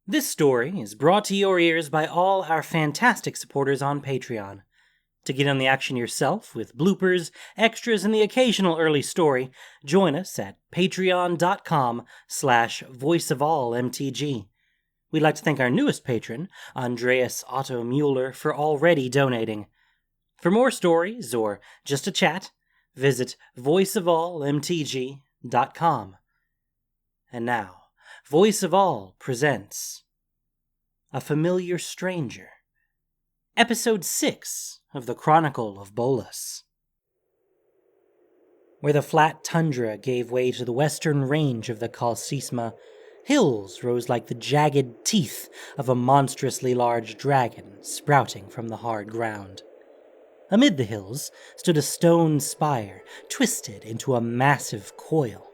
This story is brought to your ears by all our fantastic supporters on Patreon. To get on the action yourself with bloopers, extras, and the occasional early story, join us at patreon.com/voiceofallmtg. We'd like to thank our newest patron, Andreas Otto Mueller, for already donating. For more stories or just a chat, visit voiceofallmtg.com. And now, Voice of All presents A Familiar Stranger, Episode 6 of the Chronicle of Bolas. Where the flat tundra gave way to the western range of the Kalsisma, hills rose like the jagged teeth of a monstrously large dragon sprouting from the hard ground. Amid the hills stood a stone spire twisted into a massive coil.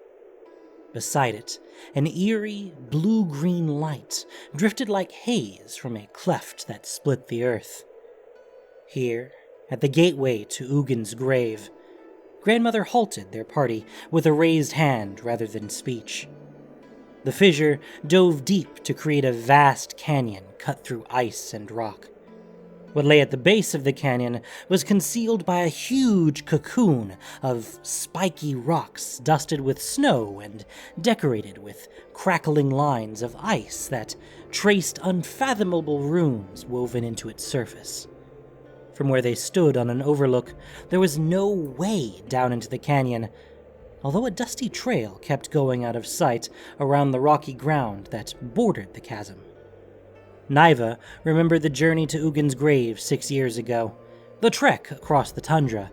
Beside it, an eerie, blue-green light drifted like haze from a cleft that split the earth. Here, at the gateway to Ugin's grave, Grandmother halted their party with a raised hand rather than speech. The fissure dove deep to create a vast canyon cut through ice and rock. What lay at the base of the canyon was concealed by a huge cocoon of spiky rocks dusted with snow and decorated with crackling lines of ice that traced unfathomable runes woven into its surface. From where they stood on an overlook, there was no way down into the canyon, although a dusty trail kept going out of sight around the rocky ground that bordered the chasm. Niva remembered the journey to Ugin's grave 6 years ago, the trek across the tundra,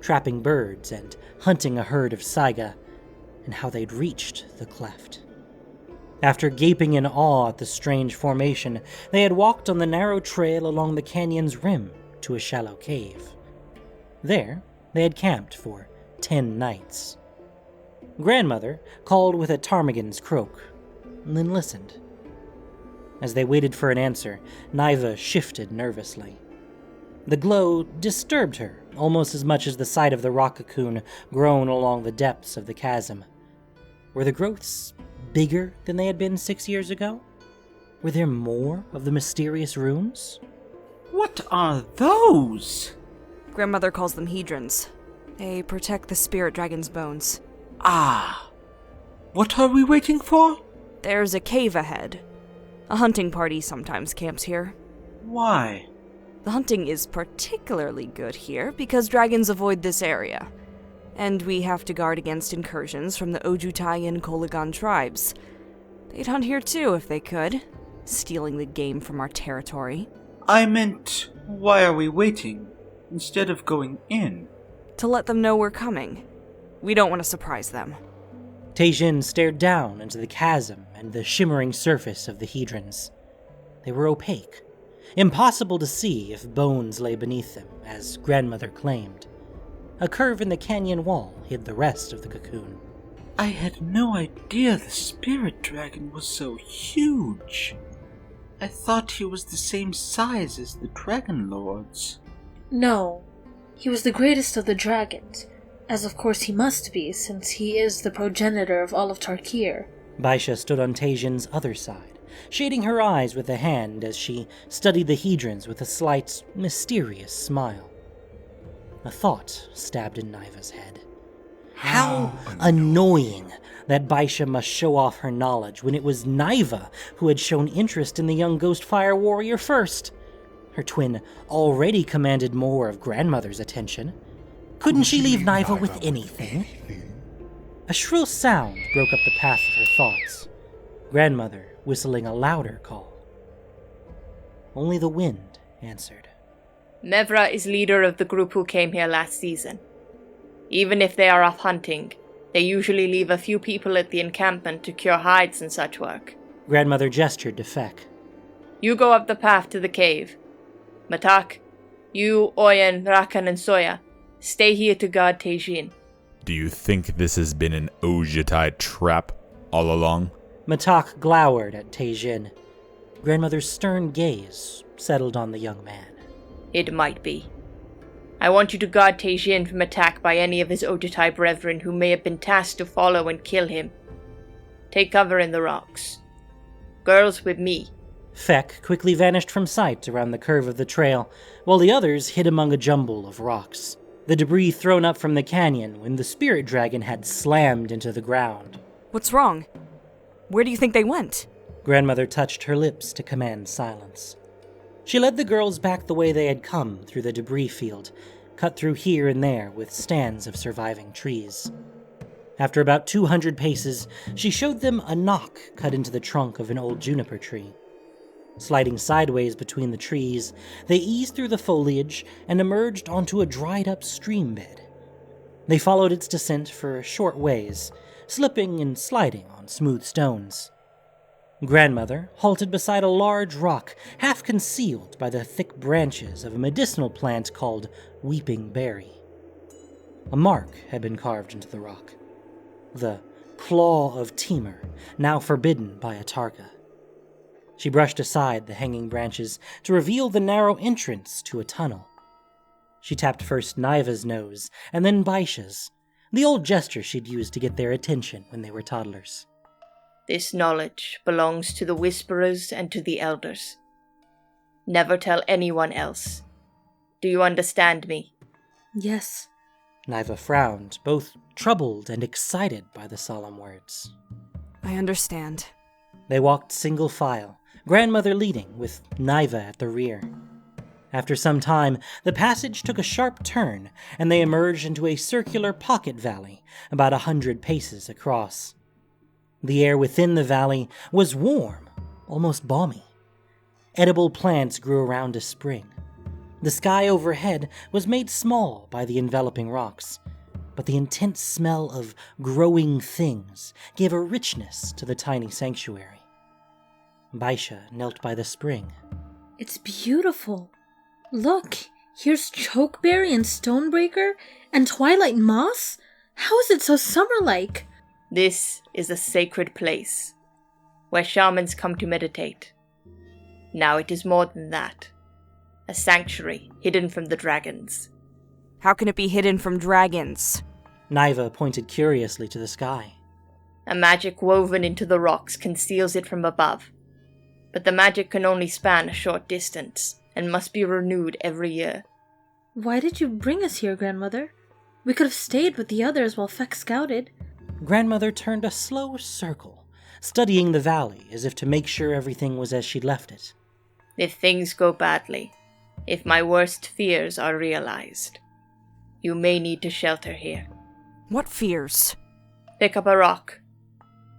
trapping birds and hunting a herd of saiga, and how they'd reached the cleft. After gaping in awe at the strange formation, they had walked on the narrow trail along the canyon's rim to a shallow cave. There, they had camped for 10 nights. Grandmother called with a ptarmigan's croak, and then listened. As they waited for an answer, Niva shifted nervously. The glow disturbed her almost as much as the sight of the rock cocoon grown along the depths of the chasm. Were the growths bigger than they had been 6 years ago? Were there more of the mysterious runes? What are those? Grandmother calls them hedrons. They protect the spirit dragon's bones. Ah. What are we waiting for? There's a cave ahead. A hunting party sometimes camps here. Why? The hunting is particularly good here because dragons avoid this area. And we have to guard against incursions from the Ojutai and Kolagan tribes. They'd hunt here too if they could, stealing the game from our territory. I meant, why are we waiting, instead of going in? To let them know we're coming. We don't want to surprise them. Tae Jin stared down into the chasm and the shimmering surface of the hedrons. They were opaque, impossible to see if bones lay beneath them, as Grandmother claimed. A curve in the canyon wall hid the rest of the cocoon. I had no idea the spirit dragon was so huge. I thought he was the same size as the dragon lords. No, he was the greatest of the dragons, as of course he must be, since he is the progenitor of all of Tarkir. Baisha stood on Tae Jin's other side, shading her eyes with a hand as she studied the hedrons with a slight, mysterious smile. A thought stabbed in Niva's head. How annoying that Baisha must show off her knowledge when it was Niva who had shown interest in the young ghost fire warrior first. Her twin already commanded more of Grandmother's attention. Couldn't she leave Niva with anything? A shrill sound broke up the path of her thoughts. Grandmother whistling a louder call. Only the wind answered. Mevra is leader of the group who came here last season. Even if they are off hunting, they usually leave a few people at the encampment to cure hides and such work. Grandmother gestured to Feck. You go up the path to the cave. Matak, you, Oyen, Rakan, and Soya, stay here to guard Tae Jin. Do you think this has been an Ojutai trap all along? Matak glowered at Tae Jin. Grandmother's stern gaze settled on the young man. It might be. I want you to guard Tae Jin from attack by any of his Ojutai brethren who may have been tasked to follow and kill him. Take cover in the rocks. Girls with me. Feck quickly vanished from sight around the curve of the trail, while the others hid among a jumble of rocks, the debris thrown up from the canyon when the spirit dragon had slammed into the ground. What's wrong? Where do you think they went? Grandmother touched her lips to command silence. She led the girls back the way they had come through the debris field, cut through here and there with stands of surviving trees. After about 200 paces, she showed them a knock cut into the trunk of an old juniper tree. Sliding sideways between the trees, they eased through the foliage and emerged onto a dried-up stream bed. They followed its descent for a short ways, slipping and sliding on smooth stones. Grandmother halted beside a large rock, half concealed by the thick branches of a medicinal plant called Weeping Berry. A mark had been carved into the rock. The Claw of Temur, now forbidden by Atarka. She brushed aside the hanging branches to reveal the narrow entrance to a tunnel. She tapped first Naiva's nose, and then Baisha's, the old gesture she'd used to get their attention when they were toddlers. This knowledge belongs to the Whisperers and to the Elders. Never tell anyone else. Do you understand me? Yes. Naiva frowned, both troubled and excited by the solemn words. I understand. They walked single file, Grandmother leading, with Naiva at the rear. After some time, the passage took a sharp turn, and they emerged into a circular pocket valley about 100 paces across. The air within the valley was warm, almost balmy. Edible plants grew around a spring. The sky overhead was made small by the enveloping rocks, but the intense smell of growing things gave a richness to the tiny sanctuary. Baisha knelt by the spring. It's beautiful. Look, here's chokeberry and stonebreaker and twilight moss. How is it so summer-like? This is a sacred place, where shamans come to meditate. Now it is more than that. A sanctuary hidden from the dragons. How can it be hidden from dragons? Naiva pointed curiously to the sky. A magic woven into the rocks conceals it from above. But the magic can only span a short distance, and must be renewed every year. Why did you bring us here, Grandmother? We could have stayed with the others while Feck scouted. Grandmother turned a slow circle, studying the valley as if to make sure everything was as she'd left it. If things go badly, if my worst fears are realized, you may need to shelter here. What fears? Pick up a rock.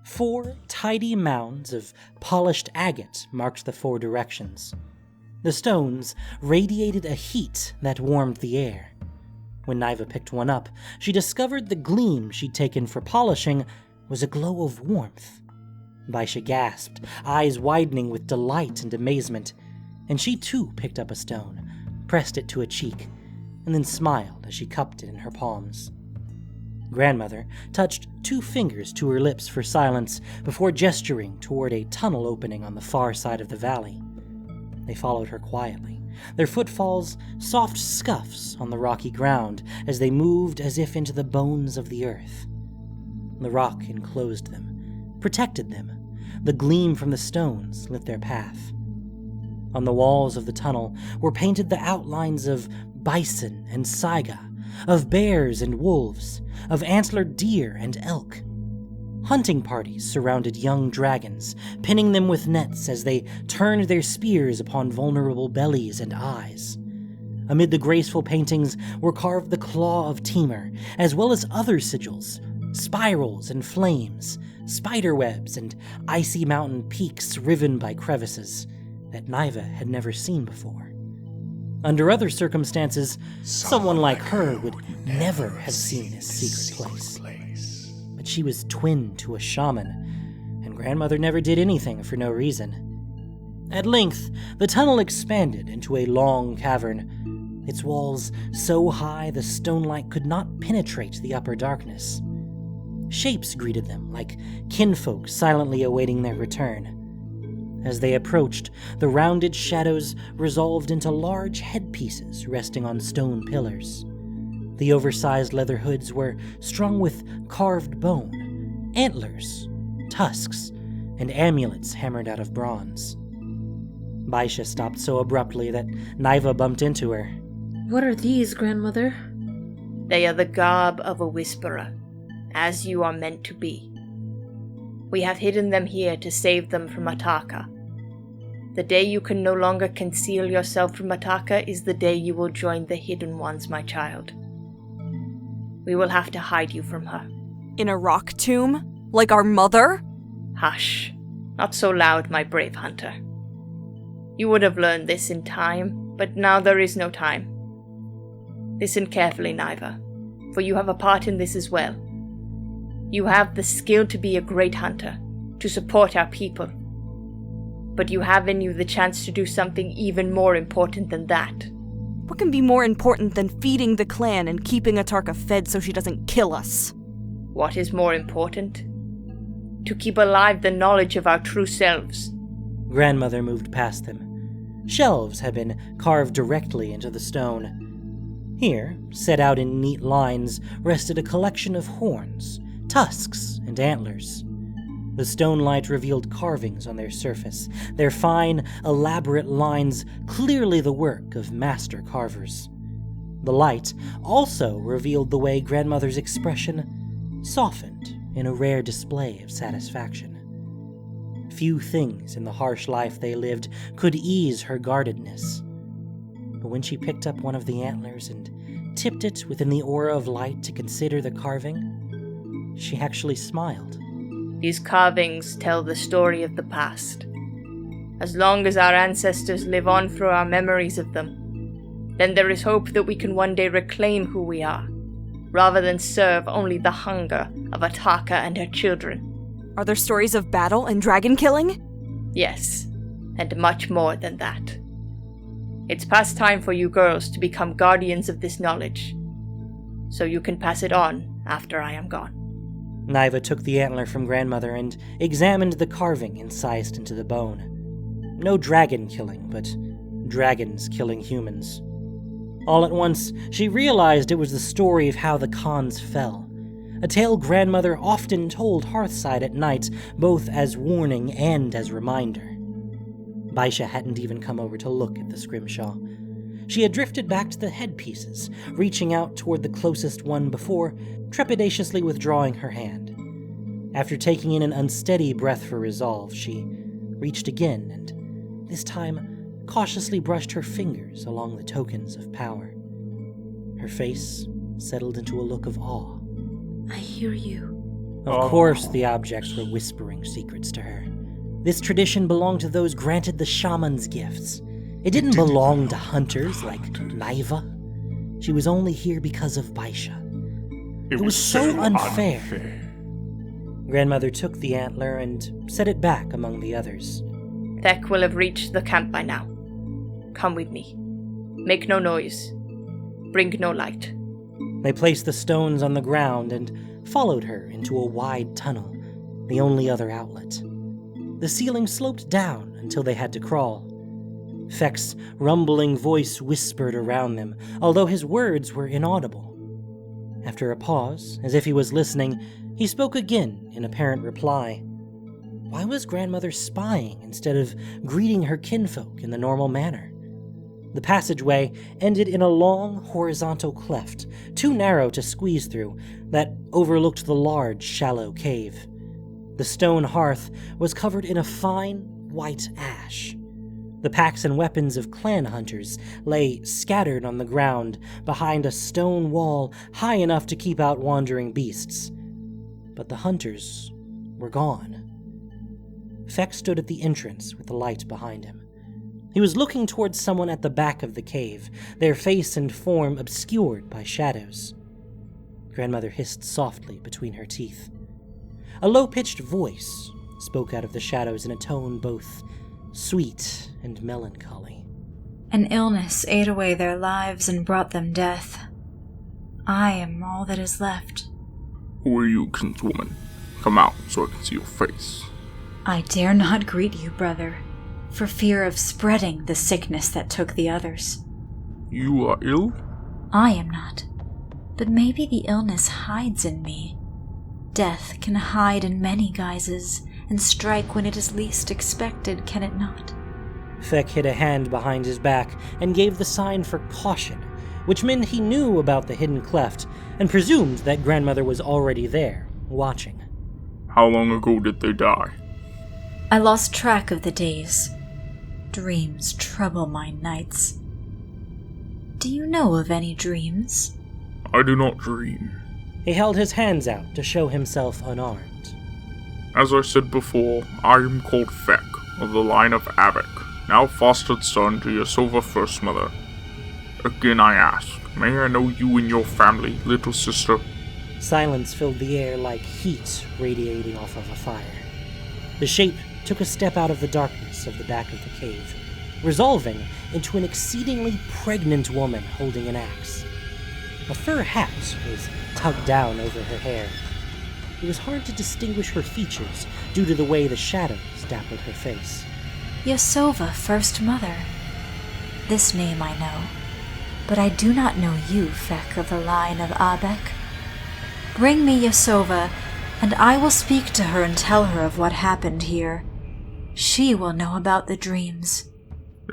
4 tidy mounds of polished agate marked the 4 directions. The stones radiated a heat that warmed the air. When Naiva picked one up, she discovered the gleam she'd taken for polishing was a glow of warmth. Baisha gasped, eyes widening with delight and amazement, and she too picked up a stone, pressed it to a cheek, and then smiled as she cupped it in her palms. Grandmother touched 2 fingers to her lips for silence before gesturing toward a tunnel opening on the far side of the valley. They followed her quietly, their footfalls soft scuffs on the rocky ground as they moved as if into the bones of the earth. The rock enclosed them, protected them. The gleam from the stones lit their path. On the walls of the tunnel were painted the outlines of bison and saiga, of bears and wolves, of antlered deer and elk. Hunting parties surrounded young dragons, pinning them with nets as they turned their spears upon vulnerable bellies and eyes. Amid the graceful paintings were carved the Claw of Temur, as well as other sigils, spirals and flames, spiderwebs and icy mountain peaks riven by crevices that Naiva had never seen before. Under other circumstances, someone like her would never have seen this secret place. But she was twin to a shaman, and Grandmother never did anything for no reason. At length, the tunnel expanded into a long cavern, its walls so high the stonelight could not penetrate the upper darkness. Shapes greeted them, like kinfolk silently awaiting their return. As they approached, the rounded shadows resolved into large headpieces resting on stone pillars. The oversized leather hoods were strung with carved bone, antlers, tusks, and amulets hammered out of bronze. Baisha stopped so abruptly that Naiva bumped into her. What are these, grandmother? They are the garb of a whisperer, as you are meant to be. We have hidden them here to save them from Ataka. The day you can no longer conceal yourself from Ataka is the day you will join the Hidden Ones, my child. We will have to hide you from her. In a rock tomb? Like our mother? Hush. Not so loud, my brave hunter. You would have learned this in time, but now there is no time. Listen carefully, Naiva, for you have a part in this as well. You have the skill to be a great hunter, to support our people. But you have in you the chance to do something even more important than that. What can be more important than feeding the clan and keeping Atarka fed so she doesn't kill us? What is more important? To keep alive the knowledge of our true selves. Grandmother moved past them. Shelves had been carved directly into the stone. Here, set out in neat lines, rested a collection of horns, tusks, and antlers. The stone light revealed carvings on their surface, their fine, elaborate lines clearly the work of master carvers. The light also revealed the way Grandmother's expression softened in a rare display of satisfaction. Few things in the harsh life they lived could ease her guardedness. But when she picked up one of the antlers and tipped it within the aura of light to consider the carving, she actually smiled. These carvings tell the story of the past. As long as our ancestors live on through our memories of them, then there is hope that we can one day reclaim who we are, rather than serve only the hunger of Ataka and her children. Are there stories of battle and dragon killing? Yes, and much more than that. It's past time for you girls to become guardians of this knowledge, so you can pass it on after I am gone. Naiva took the antler from Grandmother and examined the carving incised into the bone. No dragon killing, but dragons killing humans. All at once, she realized it was the story of how the Khans fell, a tale Grandmother often told Hearthside at night, both as warning and as reminder. Baisha hadn't even come over to look at the scrimshaw. She had drifted back to the headpieces, reaching out toward the closest one before trepidatiously withdrawing her hand. After taking in an unsteady breath for resolve, she reached again and, this time, cautiously brushed her fingers along the tokens of power. Her face settled into a look of awe. I hear you. Of course the objects were whispering secrets to her. This tradition belonged to those granted the shaman's gifts. It didn't belong to hunters like Naiva. She was only here because of Baisha. It was so unfair. Grandmother took the antler and set it back among the others. Thek will have reached the camp by now. Come with me. Make no noise. Bring no light. They placed the stones on the ground and followed her into a wide tunnel, the only other outlet. The ceiling sloped down until they had to crawl. Feck's rumbling voice whispered around them, although his words were inaudible. After a pause, as if he was listening, he spoke again in apparent reply. Why was Grandmother spying instead of greeting her kinfolk in the normal manner? The passageway ended in a long, horizontal cleft, too narrow to squeeze through, that overlooked the large, shallow cave. The stone hearth was covered in a fine, white ash. The packs and weapons of clan hunters lay scattered on the ground behind a stone wall high enough to keep out wandering beasts. But the hunters were gone. Feck stood at the entrance with the light behind him. He was looking towards someone at the back of the cave, their face and form obscured by shadows. Grandmother hissed softly between her teeth. A low-pitched voice spoke out of the shadows in a tone both sweet and melancholy. An illness ate away their lives and brought them death. I am all that is left. Who are you, kinswoman? Come out so I can see your face. I dare not greet you, brother, for fear of spreading the sickness that took the others. You are ill? I am not, but maybe the illness hides in me. Death can hide in many guises, and strike when it is least expected, can it not? Feck hid a hand behind his back and gave the sign for caution, which meant he knew about the hidden cleft and presumed that grandmother was already there, watching. How long ago did they die? I lost track of the days. Dreams trouble my nights. Do you know of any dreams? I do not dream. He held his hands out to show himself unarmed. As I said before, I am called Feck, of the line of Abbott, now fostered son to Yasova First Mother. Again I ask, may I know you and your family, little sister? Silence filled the air like heat radiating off of a fire. The shape took a step out of the darkness of the back of the cave, resolving into an exceedingly pregnant woman holding an axe. A fur hat was tugged down over her hair. It was hard to distinguish her features due to the way the shadows dappled her face. Yasova First Mother. This name I know, but I do not know you, Feck of the line of Abek. Bring me Yasova, and I will speak to her and tell her of what happened here. She will know about the dreams.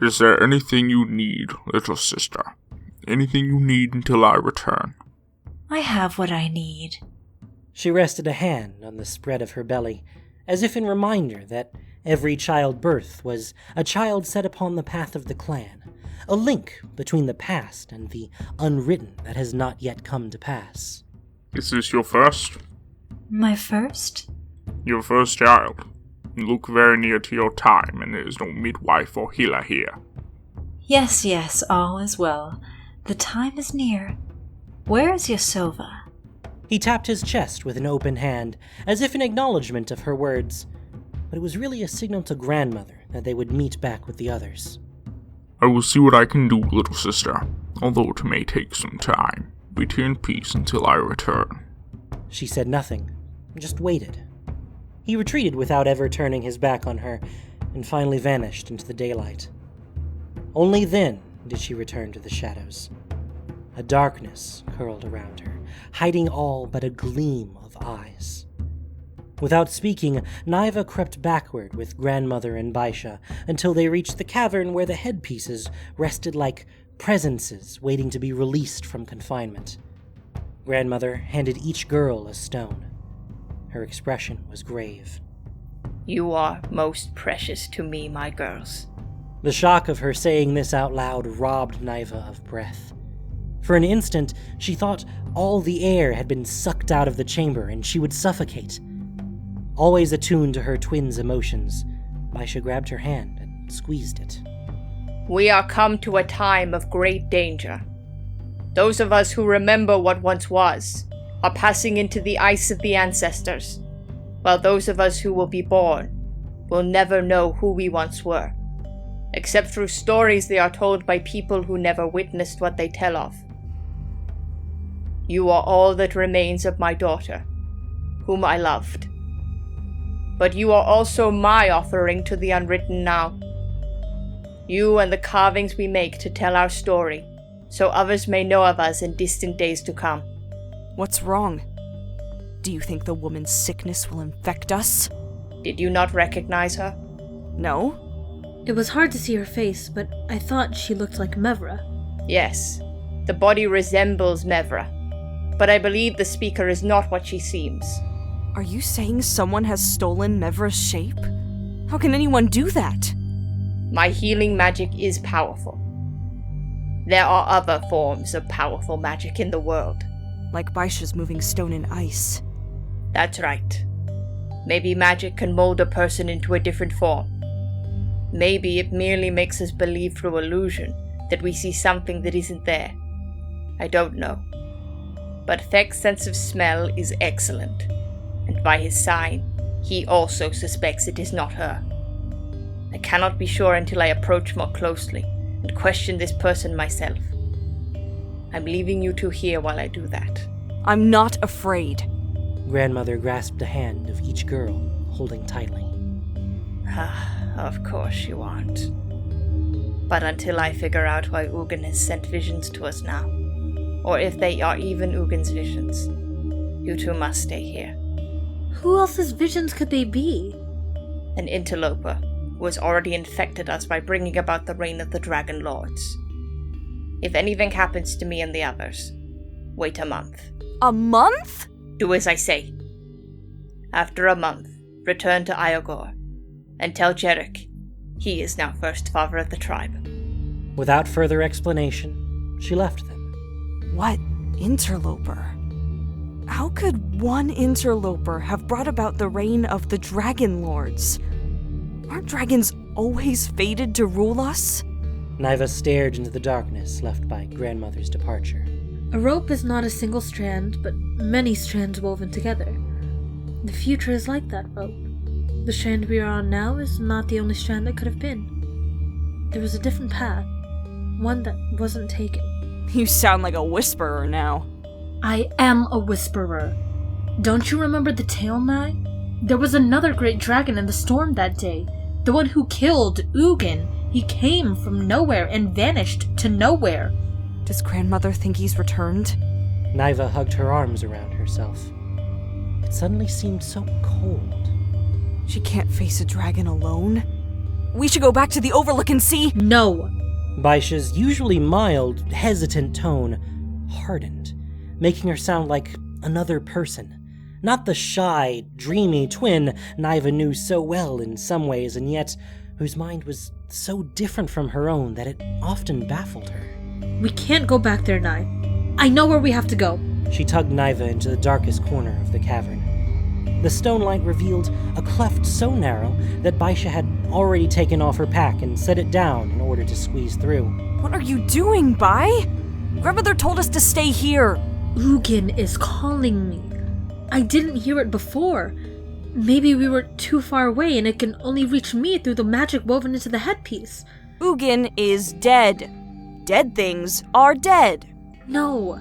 Is there anything you need, little sister? Anything you need until I return? I have what I need. She rested a hand on the spread of her belly, as if in reminder that every childbirth was a child set upon the path of the clan, a link between the past and the unwritten that has not yet come to pass. Is this your first? My first? Your first child. You look very near to your time, and there is no midwife or healer here. Yes, all is well. The time is near. Where is Yasova? He tapped his chest with an open hand, as if in acknowledgement of her words, but it was really a signal to grandmother that they would meet back with the others. I will see what I can do, little sister, although it may take some time. Be in peace until I return. She said nothing, just waited. He retreated without ever turning his back on her, and finally vanished into the daylight. Only then did she return to the shadows. A darkness curled around her, hiding all but a gleam of eyes. Without speaking, Niva crept backward with grandmother and Baisha until they reached the cavern where the headpieces rested like presences waiting to be released from confinement. Grandmother handed each girl a stone. Her expression was grave. You are most precious to me, my girls. The shock of her saying this out loud robbed Niva of breath. For an instant, she thought all the air had been sucked out of the chamber and she would suffocate. Always attuned to her twin's emotions, Baisha grabbed her hand and squeezed it. We are come to a time of great danger. Those of us who remember what once was are passing into the ice of the ancestors, while those of us who will be born will never know who we once were, except through stories they are told by people who never witnessed what they tell of. You are all that remains of my daughter, whom I loved. But you are also my offering to the unwritten now. You and the carvings we make to tell our story, so others may know of us in distant days to come. What's wrong? Do you think the woman's sickness will infect us? Did you not recognize her? No? It was hard to see her face, but I thought she looked like Mevra. Yes, the body resembles Mevra, but I believe the speaker is not what she seems. Are you saying someone has stolen Mevra's shape? How can anyone do that? My healing magic is powerful. There are other forms of powerful magic in the world. Like Baisha's moving stone in ice. That's right. Maybe magic can mold a person into a different form. Maybe it merely makes us believe through illusion that we see something that isn't there. I don't know. But Feck's sense of smell is excellent, and by his sign, he also suspects it is not her. I cannot be sure until I approach more closely and question this person myself. I'm leaving you two here while I do that. I'm not afraid. Grandmother grasped a hand of each girl, holding tightly. Of course you aren't. But until I figure out why Ugin has sent visions to us now, or if they are even Ugin's visions, you two must stay here. Who else's visions could they be? An interloper who has already infected us by bringing about the reign of the Dragon Lords. If anything happens to me and the others, wait a month. A month? Do as I say. After a month, return to Iogor, and tell Jarek he is now first father of the tribe. Without further explanation, she left them. What interloper? How could one interloper have brought about the reign of the Dragon Lords? Aren't dragons always fated to rule us? Niva stared into the darkness left by grandmother's departure. A rope is not a single strand, but many strands woven together. The future is like that rope. The strand we are on now is not the only strand that could have been. There was a different path, one that wasn't taken. You sound like a whisperer now. I am a whisperer. Don't you remember the tale, Nye? There was another great dragon in the storm that day. The one who killed Ugin. He came from nowhere and vanished to nowhere. Does grandmother think he's returned? Niva hugged her arms around herself. It suddenly seemed so cold. She can't face a dragon alone. We should go back to the Overlook and see. No. Baisha's usually mild, hesitant tone hardened, making her sound like another person. Not the shy, dreamy twin Niva knew so well in some ways, and yet whose mind was so different from her own that it often baffled her. We can't go back there, Nye. I know where we have to go. She tugged Niva into the darkest corner of the cavern. The stone light revealed a cleft so narrow that Baisha had already taken off her pack and set it down in order to squeeze through. What are you doing, Bai? Grandmother told us to stay here. Ugin is calling me. I didn't hear it before. Maybe we were too far away and it can only reach me through the magic woven into the headpiece. Ugin is dead. Dead things are dead. No,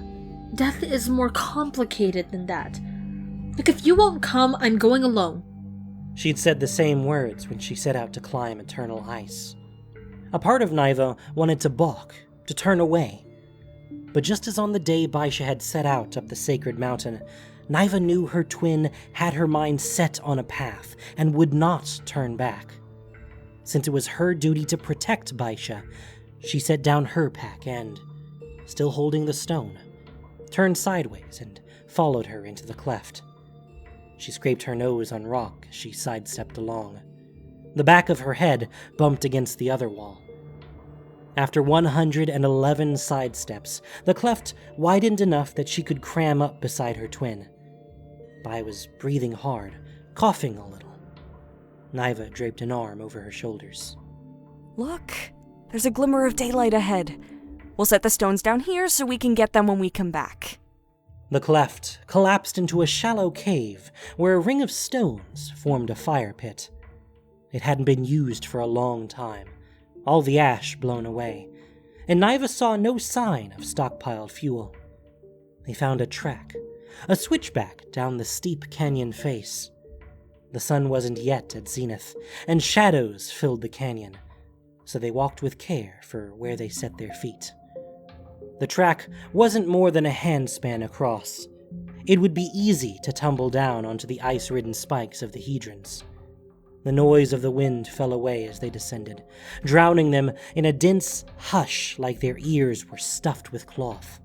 death is more complicated than that. Look, if you won't come, I'm going alone. She'd said the same words when she set out to climb eternal ice. A part of Niva wanted to balk, to turn away. But just as on the day Baisha had set out up the sacred mountain, Niva knew her twin had her mind set on a path and would not turn back. Since it was her duty to protect Baisha, she set down her pack and, still holding the stone, turned sideways and followed her into the cleft. She scraped her nose on rock as she sidestepped along. The back of her head bumped against the other wall. After 111 sidesteps, the cleft widened enough that she could cram up beside her twin. Bai was breathing hard, coughing a little. Niva draped an arm over her shoulders. Look, there's a glimmer of daylight ahead. We'll set the stones down here so we can get them when we come back. The cleft collapsed into a shallow cave where a ring of stones formed a fire pit. It hadn't been used for a long time, all the ash blown away, and Niva saw no sign of stockpiled fuel. They found a track, a switchback down the steep canyon face. The sun wasn't yet at zenith, and shadows filled the canyon, so they walked with care for where they set their feet. The track wasn't more than a handspan across. It would be easy to tumble down onto the ice-ridden spikes of the hedrons. The noise of the wind fell away as they descended, drowning them in a dense hush like their ears were stuffed with cloth.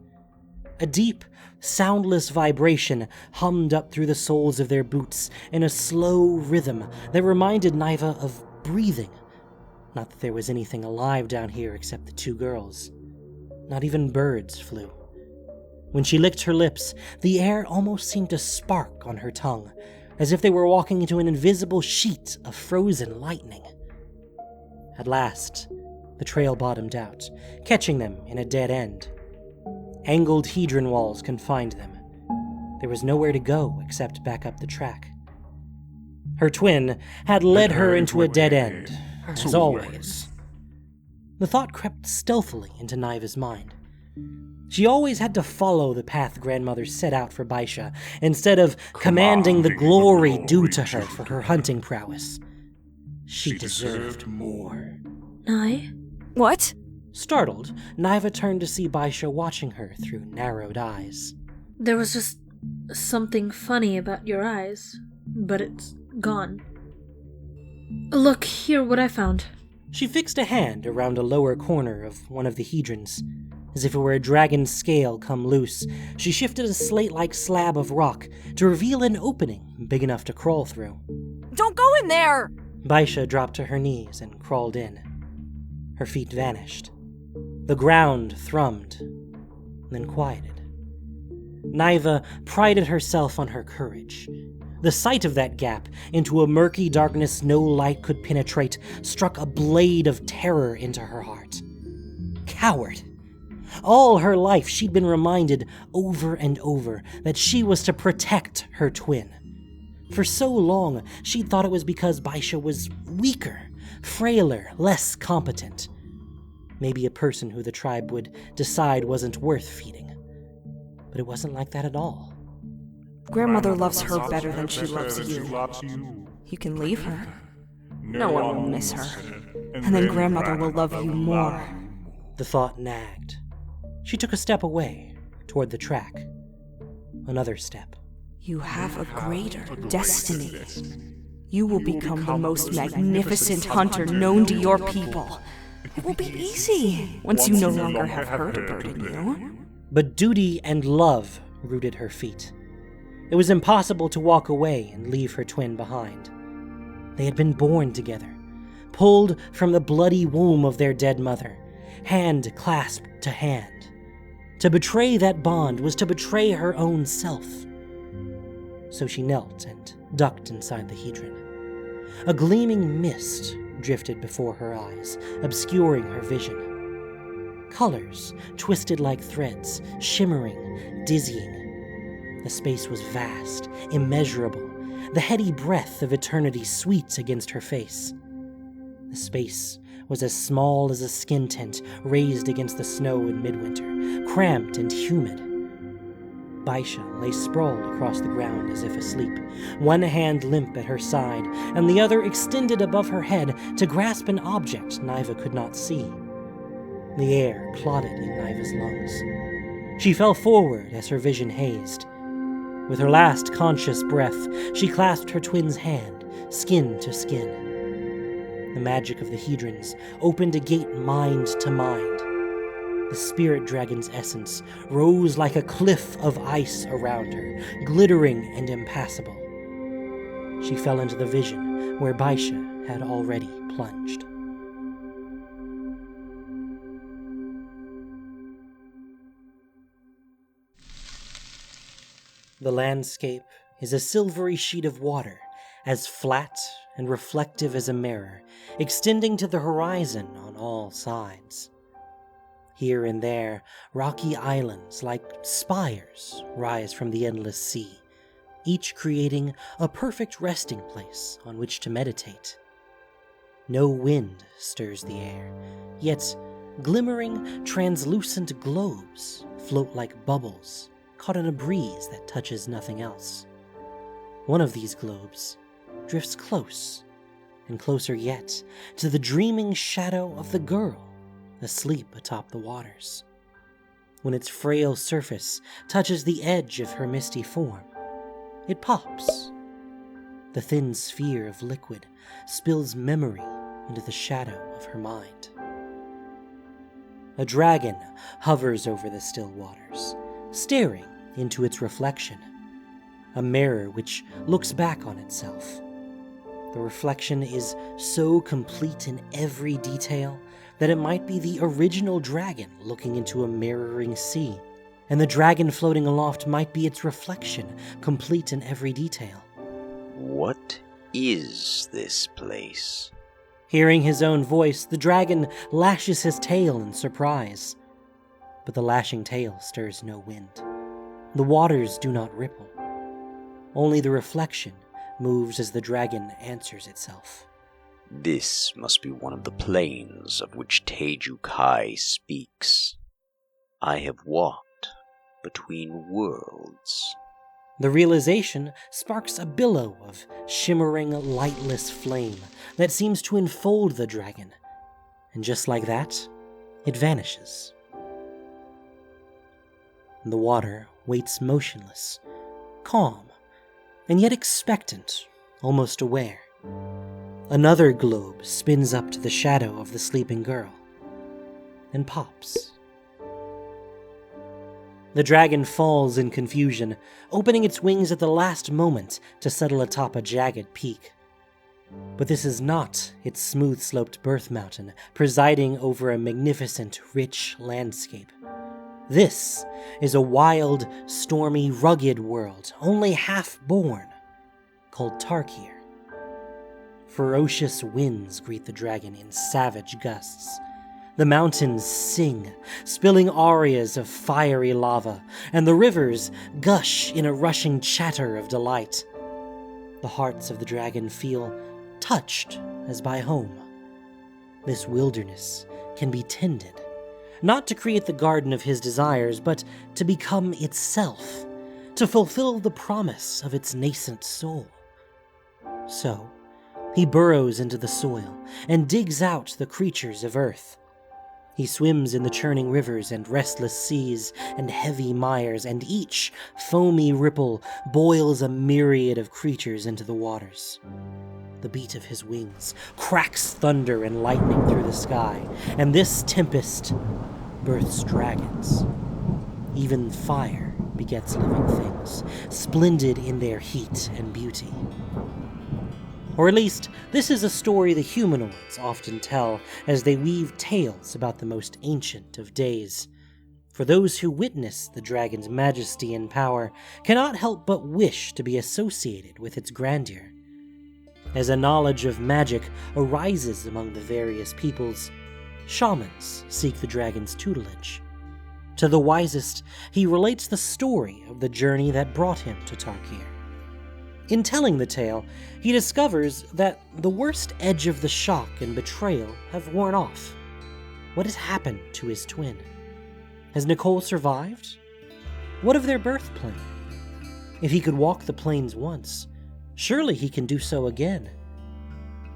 A deep, soundless vibration hummed up through the soles of their boots in a slow rhythm that reminded Niva of breathing. Not that there was anything alive down here except the two girls. Not even birds flew. When she licked her lips, the air almost seemed to spark on her tongue, as if they were walking into an invisible sheet of frozen lightning. At last, the trail bottomed out, catching them in a dead end. Angled hedron walls confined them. There was nowhere to go except back up the track. Her twin had led her into a dead end, as always. The thought crept stealthily into Niva's mind. She always had to follow the path grandmother set out for Baisha, instead of commanding the glory due to her for her hunting prowess. She deserved more. Nye? What? Startled, Niva turned to see Baisha watching her through narrowed eyes. There was just something funny about your eyes, but it's gone. Look, here what I found. She fixed a hand around a lower corner of one of the hedrons. As if it were a dragon's scale come loose, she shifted a slate-like slab of rock to reveal an opening big enough to crawl through. Don't go in there! Baisha dropped to her knees and crawled in. Her feet vanished. The ground thrummed, then quieted. Niva prided herself on her courage. The sight of that gap into a murky darkness no light could penetrate struck a blade of terror into her heart. Coward! All her life she'd been reminded over and over that she was to protect her twin. For so long, she'd thought it was because Baisha was weaker, frailer, less competent. Maybe a person who the tribe would decide wasn't worth feeding. But it wasn't like that at all. Grandmother loves her better than she loves you. You can leave her. No one will miss her. And then Grandmother will love you more. The thought nagged. She took a step away, toward the track. Another step. You have a greater destiny. You will become the most magnificent hunter known to your people. It will be easy once you no longer have her to burden you. But duty and love rooted her feet. It was impossible to walk away and leave her twin behind. They had been born together, pulled from the bloody womb of their dead mother, hand clasped to hand. To betray that bond was to betray her own self. So she knelt and ducked inside the hedron. A gleaming mist drifted before her eyes, obscuring her vision. Colors twisted like threads, shimmering, dizzying. The space was vast, immeasurable, the heady breath of eternity sweet against her face. The space was as small as a skin tent raised against the snow in midwinter, cramped and humid. Baisha lay sprawled across the ground as if asleep, one hand limp at her side, and the other extended above her head to grasp an object Niva could not see. The air clotted in Niva's lungs. She fell forward as her vision hazed. With her last conscious breath, she clasped her twin's hand, skin to skin. The magic of the hedrons opened a gate mind to mind. The spirit dragon's essence rose like a cliff of ice around her, glittering and impassable. She fell into the vision where Baisha had already plunged. The landscape is a silvery sheet of water, as flat and reflective as a mirror, extending to the horizon on all sides. Here and there, rocky islands like spires rise from the endless sea, each creating a perfect resting place on which to meditate. No wind stirs the air, yet glimmering, translucent globes float like bubbles caught in a breeze that touches nothing else. One of these globes drifts close, and closer yet, to the dreaming shadow of the girl asleep atop the waters. When its frail surface touches the edge of her misty form, it pops. The thin sphere of liquid spills memory into the shadow of her mind. A dragon hovers over the still waters, staring into its reflection, a mirror which looks back on itself. The reflection is so complete in every detail that it might be the original dragon looking into a mirroring sea, and the dragon floating aloft might be its reflection, complete in every detail. What is this place? Hearing his own voice, the dragon lashes his tail in surprise. But the lashing tail stirs no wind. The waters do not ripple. Only the reflection moves as the dragon answers itself. This must be one of the plains of which Tae speaks. I have walked between worlds. The realization sparks a billow of shimmering, lightless flame that seems to enfold the dragon, and just like that, it vanishes. The water waits motionless, calm, and yet expectant, almost aware. Another globe spins up to the shadow of the sleeping girl and pops. The dragon falls in confusion, opening its wings at the last moment to settle atop a jagged peak. But this is not its smooth-sloped birth mountain, presiding over a magnificent, rich landscape. This is a wild, stormy, rugged world, only half-born, called Tarkir. Ferocious winds greet the dragon in savage gusts. The mountains sing, spilling arias of fiery lava, and the rivers gush in a rushing chatter of delight. The hearts of the dragon feel touched as by home. This wilderness can be tended, not to create the garden of his desires, but to become itself, to fulfill the promise of its nascent soul. So, he burrows into the soil and digs out the creatures of earth. He swims in the churning rivers and restless seas and heavy mires, and each foamy ripple boils a myriad of creatures into the waters. The beat of his wings cracks thunder and lightning through the sky, and this tempest births dragons. Even fire begets living things, splendid in their heat and beauty. Or at least, this is a story the humanoids often tell as they weave tales about the most ancient of days. For those who witness the dragon's majesty and power cannot help but wish to be associated with its grandeur. As a knowledge of magic arises among the various peoples, shamans seek the dragon's tutelage. To the wisest, he relates the story of the journey that brought him to Tarkir. In telling the tale, he discovers that the worst edge of the shock and betrayal have worn off. What has happened to his twin? Has Nicole survived? What of their birth plane? If he could walk the plains once, surely he can do so again.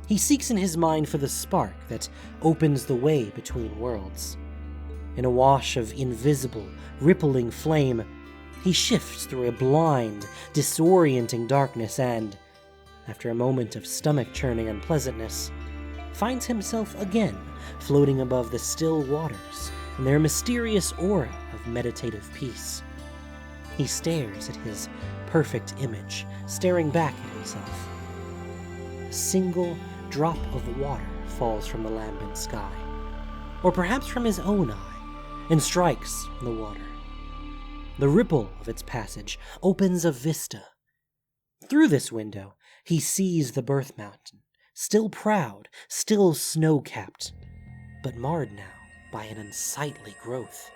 He seeks in his mind for the spark that opens the way between worlds. In a wash of invisible, rippling flame, he shifts through a blind, disorienting darkness and, after a moment of stomach-churning unpleasantness, finds himself again floating above the still waters in their mysterious aura of meditative peace. He stares at his perfect image, staring back at himself. A single drop of water falls from the lambent sky, or perhaps from his own eye, and strikes the water. The ripple of its passage opens a vista. Through this window, he sees the birth mountain, still proud, still snow-capped, but marred now by an unsightly growth.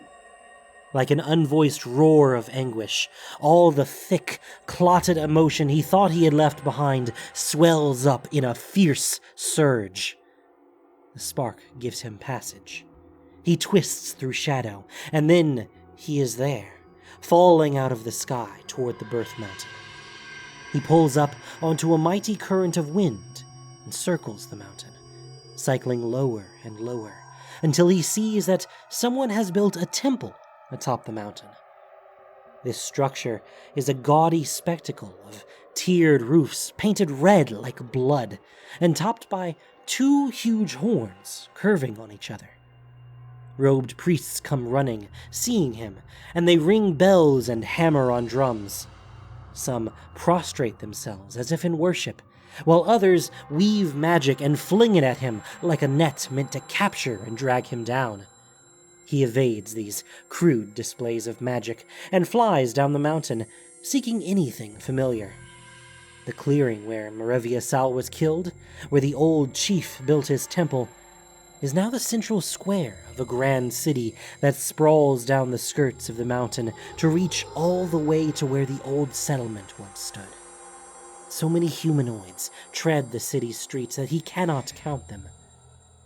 Like an unvoiced roar of anguish, all the thick, clotted emotion he thought he had left behind swells up in a fierce surge. The spark gives him passage. He twists through shadow, and then he is there, falling out of the sky toward the birth mountain. He pulls up onto a mighty current of wind and circles the mountain, cycling lower and lower, until he sees that someone has built a temple atop the mountain. This structure is a gaudy spectacle of tiered roofs painted red like blood, and topped by two huge horns curving on each other. Robed priests come running, seeing him, and they ring bells and hammer on drums. Some prostrate themselves as if in worship, while others weave magic and fling it at him like a net meant to capture and drag him down. He evades these crude displays of magic and flies down the mountain, seeking anything familiar. The clearing where Marevia Sal was killed, where the old chief built his temple, is now the central square of a grand city that sprawls down the skirts of the mountain to reach all the way to where the old settlement once stood. So many humanoids tread the city's streets that he cannot count them.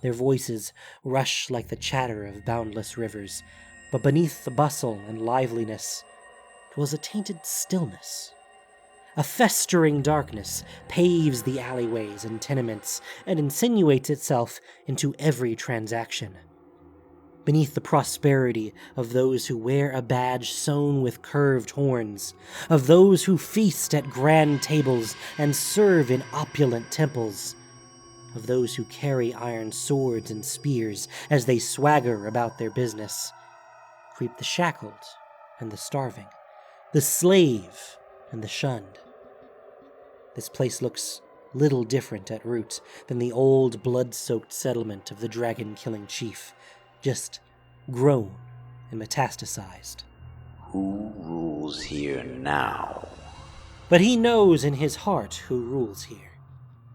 Their voices rush like the chatter of boundless rivers, but beneath the bustle and liveliness dwells a tainted stillness. A festering darkness paves the alleyways and tenements and insinuates itself into every transaction. Beneath the prosperity of those who wear a badge sewn with curved horns, of those who feast at grand tables and serve in opulent temples, of those who carry iron swords and spears as they swagger about their business, creep the shackled and the starving, the slave and the shunned. This place looks little different at root than the old blood-soaked settlement of the dragon-killing chief, just grown and metastasized. Who rules here now? But he knows in his heart who rules here.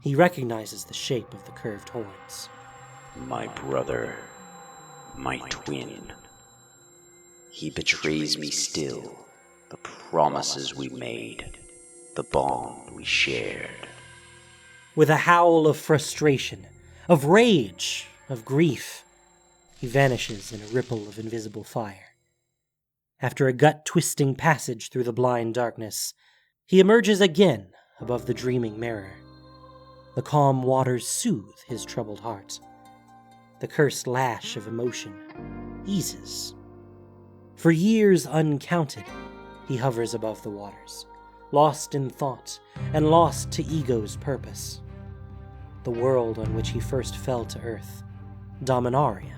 He recognizes the shape of the curved horns. My brother, my twin. He betrays me still, the promises we made, the bond we shared. With a howl of frustration, of rage, of grief, he vanishes in a ripple of invisible fire. After a gut-twisting passage through the blind darkness, he emerges again above the dreaming mirror. The calm waters soothe his troubled heart. The cursed lash of emotion eases. For years uncounted, he hovers above the waters, lost in thought and lost to ego's purpose. The world on which he first fell to earth, Dominaria,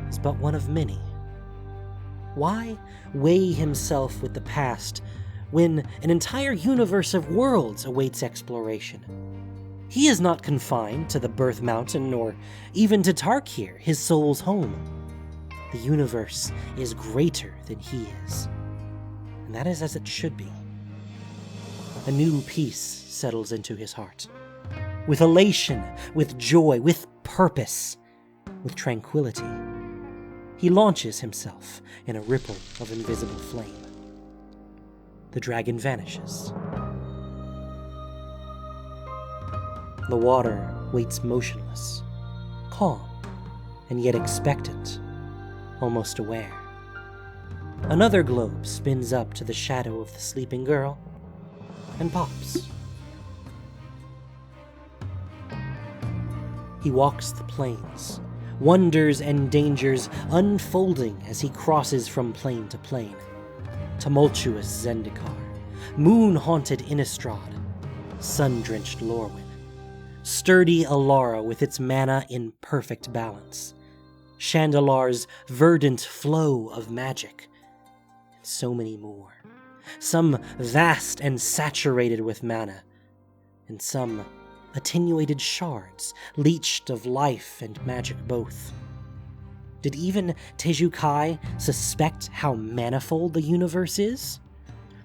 is but one of many. Why weigh himself with the past when an entire universe of worlds awaits exploration? He is not confined to the Birth Mountain nor even to Tarkir, his soul's home. The universe is greater than he is, and that is as it should be. A new peace settles into his heart. With elation, with joy, with purpose, with tranquility, he launches himself in a ripple of invisible flame. The dragon vanishes. The water waits motionless, calm, and yet expectant, almost aware. Another globe spins up to the shadow of the sleeping girl and pops. He walks the plains, wonders and dangers unfolding as he crosses from plane to plane. Tumultuous Zendikar, moon-haunted Innistrad, sun-drenched Lorwyn, sturdy Alara with its mana in perfect balance, Chandalar's verdant flow of magic, and so many more. Some vast and saturated with mana, and some attenuated shards, leached of life and magic both. Did even Tejukai suspect how manifold the universe is?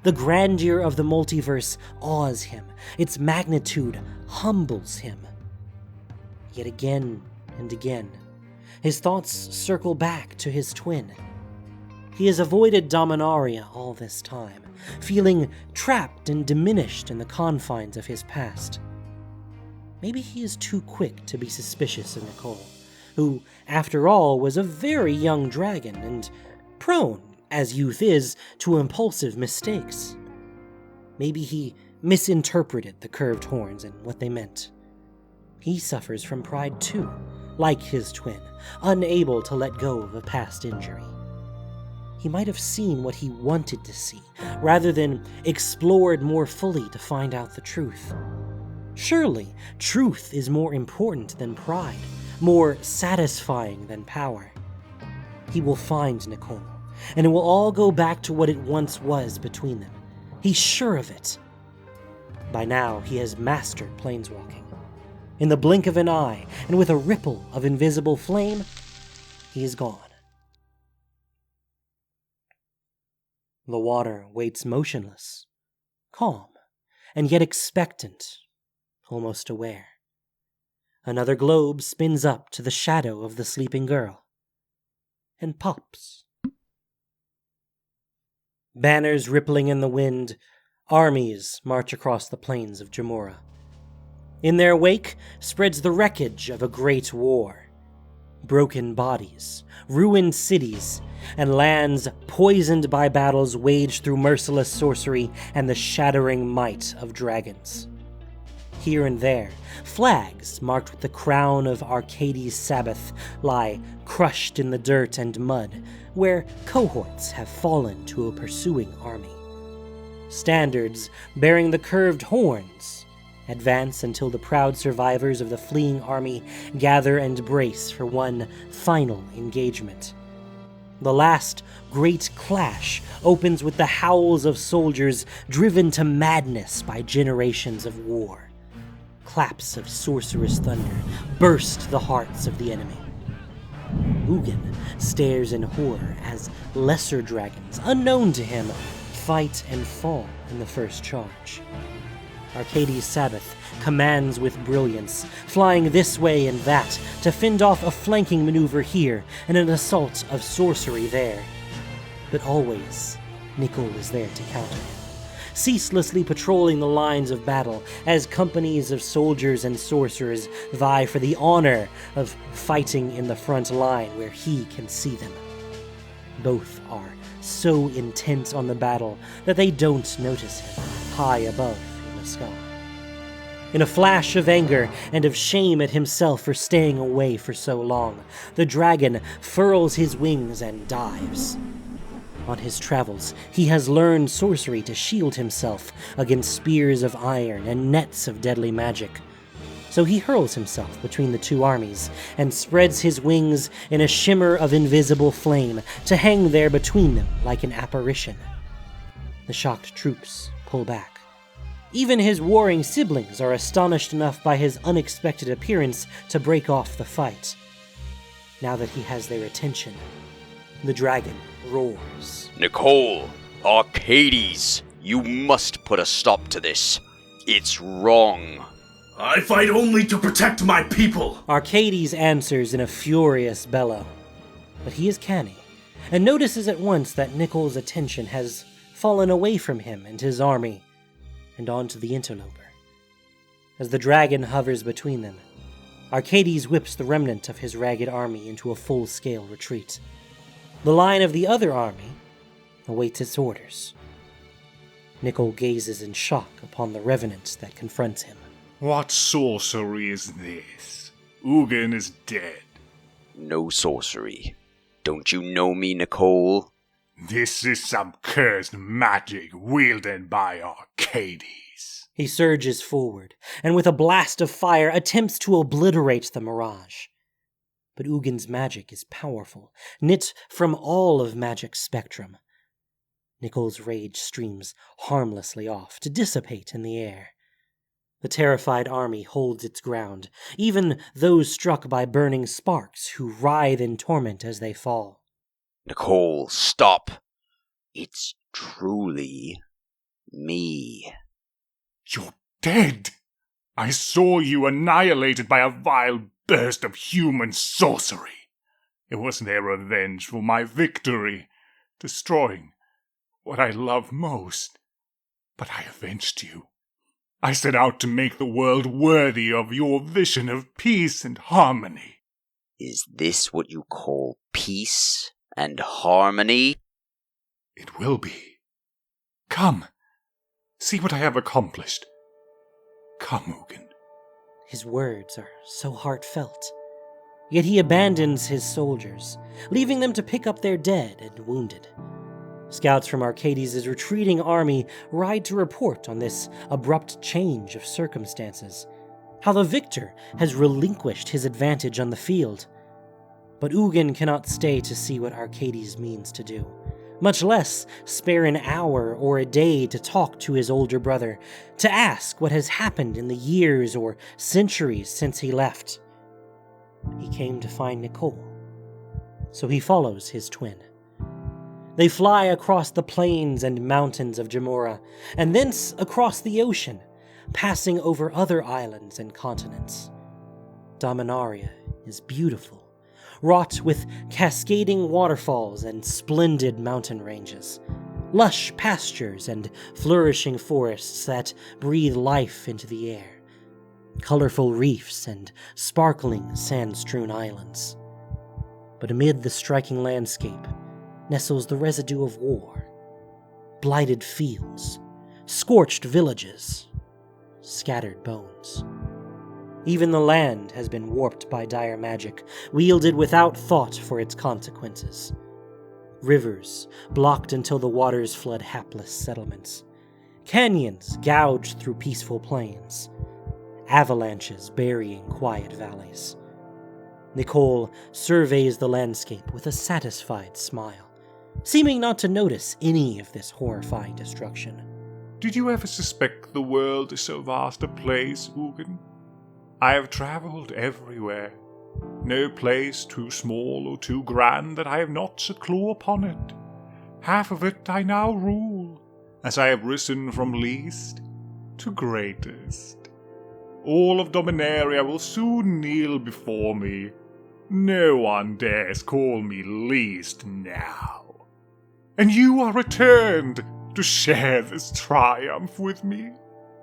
The grandeur of the multiverse awes him, its magnitude humbles him. Yet again and again, his thoughts circle back to his twin. He has avoided Dominaria all this time, feeling trapped and diminished in the confines of his past. Maybe he is too quick to be suspicious of Nicole, who, after all, was a very young dragon and prone, as youth is, to impulsive mistakes. Maybe he misinterpreted the curved horns and what they meant. He suffers from pride too, like his twin, unable to let go of a past injury. He might have seen what he wanted to see, rather than explored more fully to find out the truth. Surely, truth is more important than pride, more satisfying than power. He will find Nicole, and it will all go back to what it once was between them. He's sure of it. By now, he has mastered planeswalking. In the blink of an eye, and with a ripple of invisible flame, he is gone. The water waits motionless, calm, and yet expectant, almost aware. Another globe spins up to the shadow of the sleeping girl, and pops. Banners rippling in the wind, armies march across the plains of Jamura. In their wake spreads the wreckage of a great war. Broken bodies, ruined cities, and lands poisoned by battles waged through merciless sorcery and the shattering might of dragons. Here and there, flags marked with the crown of Arcades' Sabbath lie crushed in the dirt and mud, where cohorts have fallen to a pursuing army. Standards bearing the curved horns advance until the proud survivors of the fleeing army gather and brace for one final engagement. The last great clash opens with the howls of soldiers driven to madness by generations of war. Claps of sorcerous thunder burst the hearts of the enemy. Ugin stares in horror as lesser dragons, unknown to him, fight and fall in the first charge. Arcades' Sabbath commands with brilliance, flying this way and that to fend off a flanking maneuver here and an assault of sorcery there. But always, Nicol is there to counter him, ceaselessly patrolling the lines of battle as companies of soldiers and sorcerers vie for the honor of fighting in the front line where he can see them. Both are so intent on the battle that they don't notice him high above in the sky. In a flash of anger and of shame at himself for staying away for so long, the dragon furls his wings and dives. On his travels, he has learned sorcery to shield himself against spears of iron and nets of deadly magic. So he hurls himself between the two armies and spreads his wings in a shimmer of invisible flame to hang there between them like an apparition. The shocked troops pull back. Even his warring siblings are astonished enough by his unexpected appearance to break off the fight. Now that he has their attention, the dragon roars. Nicol, Arcades, you must put a stop to this. It's wrong. I fight only to protect my people! Arcades answers in a furious bellow. But he is canny, and notices at once that Nicol's attention has fallen away from him and his army, and onto the interloper. As the dragon hovers between them, Arcades whips the remnant of his ragged army into a full-scale retreat. The line of the other army awaits its orders. Nicol gazes in shock upon the revenant that confronts him. What sorcery is this? Ugin is dead. No sorcery. Don't you know me, Nicol? This is some cursed magic wielded by Arcades. He surges forward, and with a blast of fire attempts to obliterate the mirage. But Ugin's magic is powerful, knit from all of magic's spectrum. Nicol's rage streams harmlessly off to dissipate in the air. The terrified army holds its ground, even those struck by burning sparks who writhe in torment as they fall. Nicol, stop. It's truly me. You're dead. I saw you annihilated by a vile burst of human sorcery. It was their revenge for my victory, destroying what I love most. But I avenged you. I set out to make the world worthy of your vision of peace and harmony. Is this what you call peace and harmony? It will be. Come, see what I have accomplished. Come, Ugin. His words are so heartfelt. Yet he abandons his soldiers, leaving them to pick up their dead and wounded. Scouts from Arcades' retreating army ride to report on this abrupt change of circumstances, how the victor has relinquished his advantage on the field. But Ugin cannot stay to see what Arcades means to do, much less spare an hour or a day to talk to his older brother, to ask what has happened in the years or centuries since he left. He came to find Nicol, so he follows his twin. They fly across the plains and mountains of Jamora, and thence across the ocean, passing over other islands and continents. Dominaria is beautiful, wrought with cascading waterfalls and splendid mountain ranges, lush pastures and flourishing forests that breathe life into the air, colorful reefs and sparkling sand-strewn islands. But amid the striking landscape nestles the residue of war, blighted fields, scorched villages, scattered bones. Even the land has been warped by dire magic, wielded without thought for its consequences. Rivers blocked until the waters flood hapless settlements. Canyons gouged through peaceful plains. avalanches burying quiet valleys. Nicole surveys the landscape with a satisfied smile, seeming not to notice any of this horrifying destruction. Did you ever suspect the world is so vast a place, Ugin? I have traveled everywhere. No place too small or too grand that I have not set claw upon it. Half of it I now rule, as I have risen from least to greatest. All of Dominaria will soon kneel before me. No one dares call me least now. And you are returned to share this triumph with me.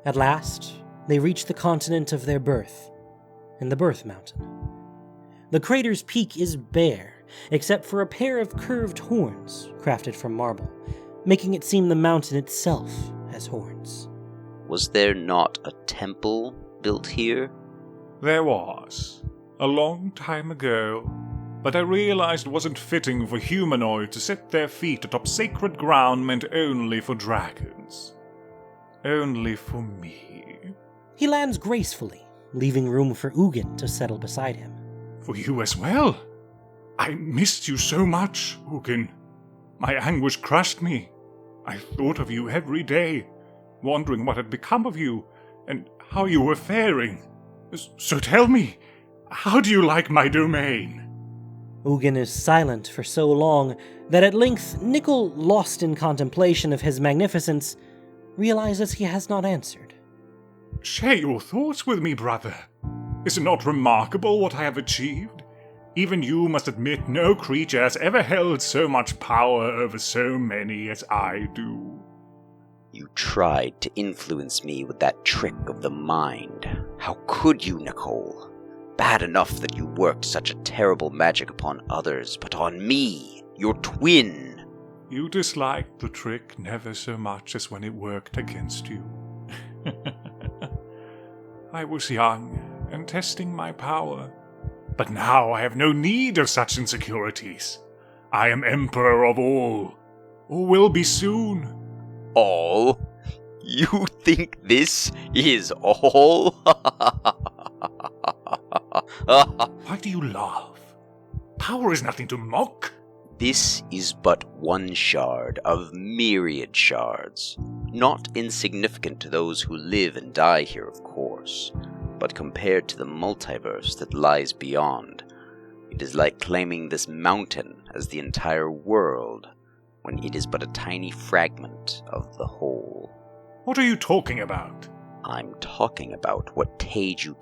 At last, they reach the continent of their birth, in the Birth Mountain. The crater's peak is bare, except for a pair of curved horns crafted from marble, making it seem the mountain itself has horns. Was there not a temple built here? There was, a long time ago, but I realized it wasn't fitting for humanoids to set their feet atop sacred ground meant only for dragons. Only for me. He lands gracefully, leaving room for Ugin to settle beside him. For you as well. I missed you so much, Ugin. My anguish crushed me. I thought of you every day, wondering what had become of you, and how you were faring. So tell me, how do you like my domain? Ugin is silent for so long that at length Nicol, lost in contemplation of his magnificence, realizes he has not answered. Share your thoughts with me, brother. Is it not remarkable what I have achieved? Even you must admit no creature has ever held so much power over so many as I do. You tried to influence me with that trick of the mind. How could you, Nicole? Bad enough that you worked such a terrible magic upon others, but on me, your twin. You disliked the trick never so much as when it worked against you. I was young and testing my power, but now I have no need of such insecurities. I am emperor of all, or will be soon. All? You think this is all? Why do you laugh? Power is nothing to mock. This is but one shard of myriad shards. Not insignificant to those who live and die here, of course, but compared to the multiverse that lies beyond, it is like claiming this mountain as the entire world, when it is but a tiny fragment of the whole. What are you talking about? I'm talking about what Tae Jin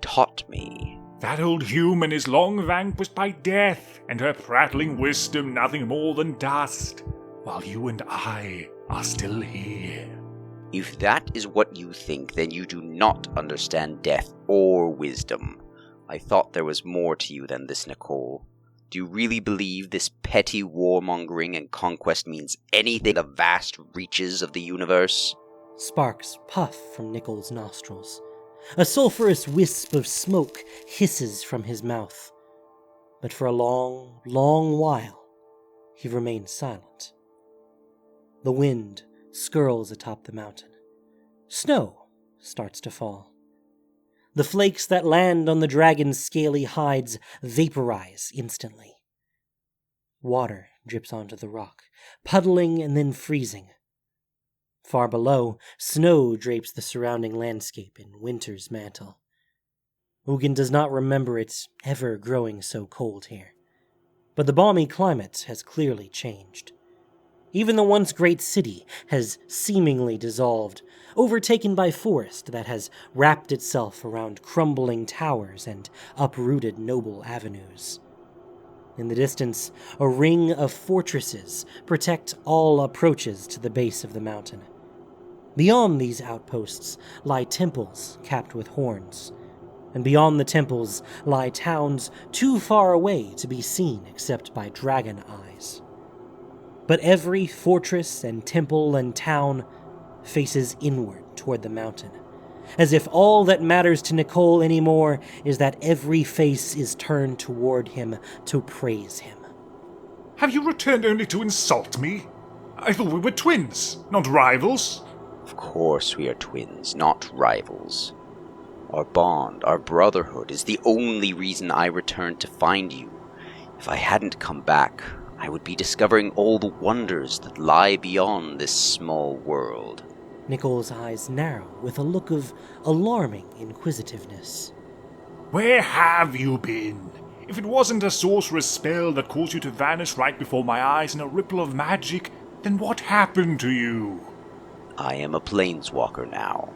taught me. That old human is long vanquished by death, and her prattling wisdom nothing more than dust, while you and I are still here. If that is what you think, then you do not understand death or wisdom. I thought there was more to you than this, Nicole. Do you really believe this petty warmongering and conquest means anything to the vast reaches of the universe? Sparks puff from Nicol's nostrils. A sulphurous wisp of smoke hisses from his mouth. But for a long, long while, he remains silent. The wind skirls atop the mountain. Snow starts to fall. The flakes that land on the dragon's scaly hides vaporize instantly. Water drips onto the rock, puddling and then freezing. Far below, snow drapes the surrounding landscape in winter's mantle. Ugin does not remember it ever growing so cold here, but the balmy climate has clearly changed. Even the once great city has seemingly dissolved, overtaken by forest that has wrapped itself around crumbling towers and uprooted noble avenues. In the distance, a ring of fortresses protect all approaches to the base of the mountain. Beyond these outposts lie temples capped with horns, and beyond the temples lie towns too far away to be seen except by dragon eyes. But every fortress and temple and town faces inward toward the mountain, as if all that matters to Nicole anymore is that every face is turned toward him to praise him. Have you returned only to insult me? I thought we were twins, not rivals. Of course we are twins, not rivals. Our bond, our brotherhood, is the only reason I returned to find you. If I hadn't come back, I would be discovering all the wonders that lie beyond this small world. Nicole's eyes narrow with a look of alarming inquisitiveness. Where have you been? If it wasn't a sorcerer's spell that caused you to vanish right before my eyes in a ripple of magic, then what happened to you? I am a planeswalker now.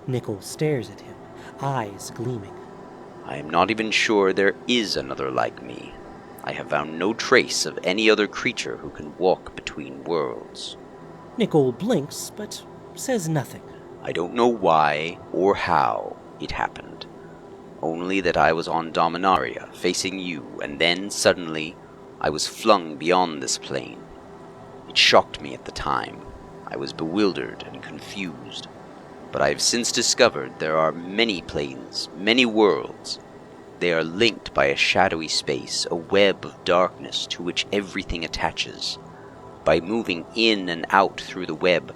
Nicole stares at him, eyes gleaming. I am not even sure there is another like me. I have found no trace of any other creature who can walk between worlds. Nicole blinks, but says nothing. I don't know why or how it happened. Only that I was on Dominaria, facing you, and then, suddenly, I was flung beyond this plane. It shocked me at the time. I was bewildered and confused. But I have since discovered there are many planes, many worlds. They are linked by a shadowy space, a web of darkness to which everything attaches. By moving in and out through the web,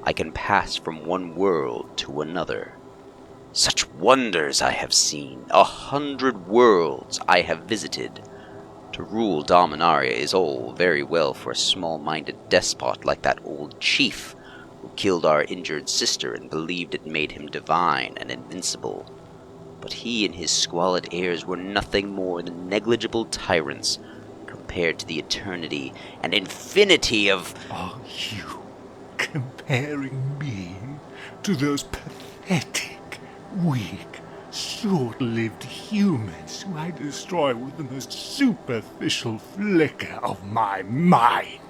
I can pass from one world to another. Such wonders I have seen, 100 worlds I have visited. To rule Dominaria is all very well for a small-minded despot like that old chief who killed our injured sister and believed it made him divine and invincible. But he and his squalid heirs were nothing more than negligible tyrants compared to the eternity and infinity of... Are you comparing me to those pathetic, weak, short-lived humans who I destroy with the most superficial flicker of my mind?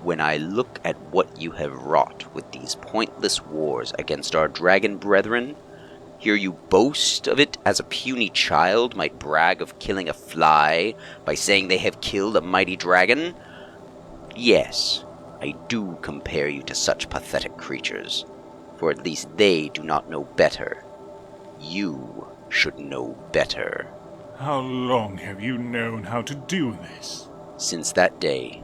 When I look at what you have wrought with these pointless wars against our dragon brethren, hear you boast of it as a puny child might brag of killing a fly by saying they have killed a mighty dragon? Yes, I do compare you to such pathetic creatures, for at least they do not know better. You should know better. How long have you known how to do this? Since that day,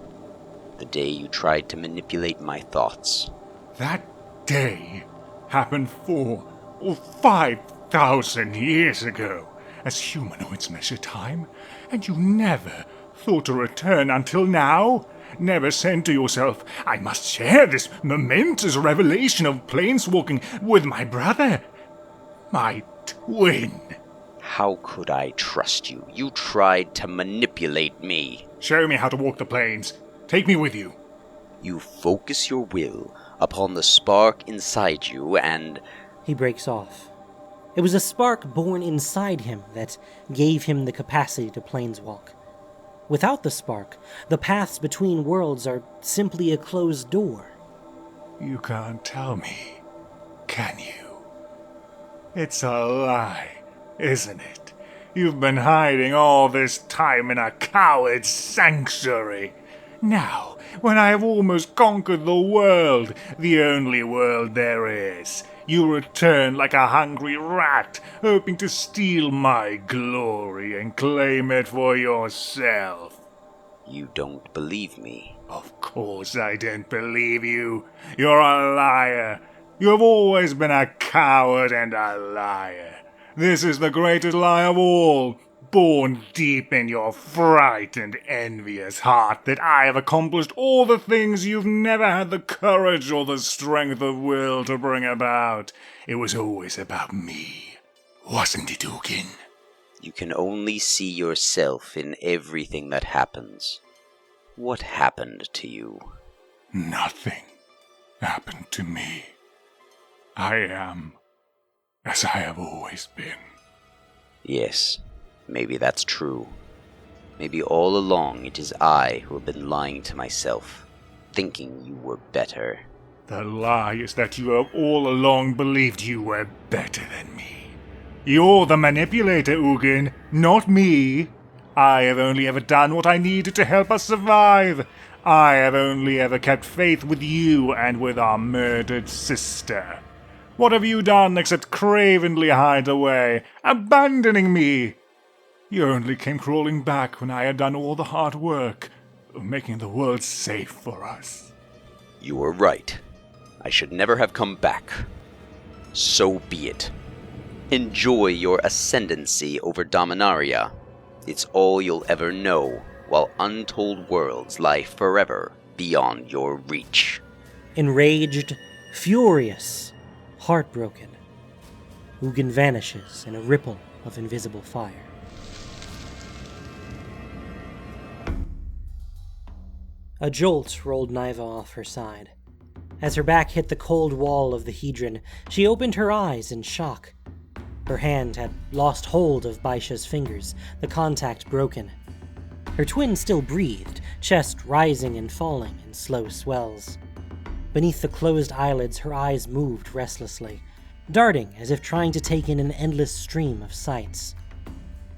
the day you tried to manipulate my thoughts. That day happened 4,000 or 5,000 years ago, as humanoids measure time, and you never thought to return until now? Never said to yourself, I must share this momentous revelation of planeswalking with my brother, my twin? How could I trust you? You tried to manipulate me. Show me how to walk the plains. Take me with you. You focus your will upon the spark inside you and... He breaks off. It was a spark born inside him that gave him the capacity to planeswalk. Without the spark, the paths between worlds are simply a closed door. You can't tell me, can you? It's a lie, isn't it? You've been hiding all this time in a coward's sanctuary. Now, when I have almost conquered the world, the only world there is, you return like a hungry rat, hoping to steal my glory and claim it for yourself. You don't believe me. Of course I don't believe you. You're a liar. You have always been a coward and a liar. This is the greatest lie of all, born deep in your frightened, envious heart, that I have accomplished all the things you've never had the courage or the strength of will to bring about. It was always about me, wasn't it, Ugin? You can only see yourself in everything that happens. What happened to you? Nothing happened to me. I am as I have always been. Yes. Maybe that's true. Maybe all along it is I who have been lying to myself, thinking you were better. The lie is that you have all along believed you were better than me. You're the manipulator, Ugin, not me. I have only ever done what I needed to help us survive. I have only ever kept faith with you and with our murdered sister. What have you done except cravenly hide away, abandoning me? You only came crawling back when I had done all the hard work of making the world safe for us. You were right. I should never have come back. So be it. Enjoy your ascendancy over Dominaria. It's all you'll ever know, while untold worlds lie forever beyond your reach. Enraged, furious, heartbroken, Ugin vanishes in a ripple of invisible fire. A jolt rolled Niva off her side. As her back hit the cold wall of the hedron, she opened her eyes in shock. Her hand had lost hold of Baisha's fingers, the contact broken. Her twin still breathed, chest rising and falling in slow swells. Beneath the closed eyelids, her eyes moved restlessly, darting as if trying to take in an endless stream of sights.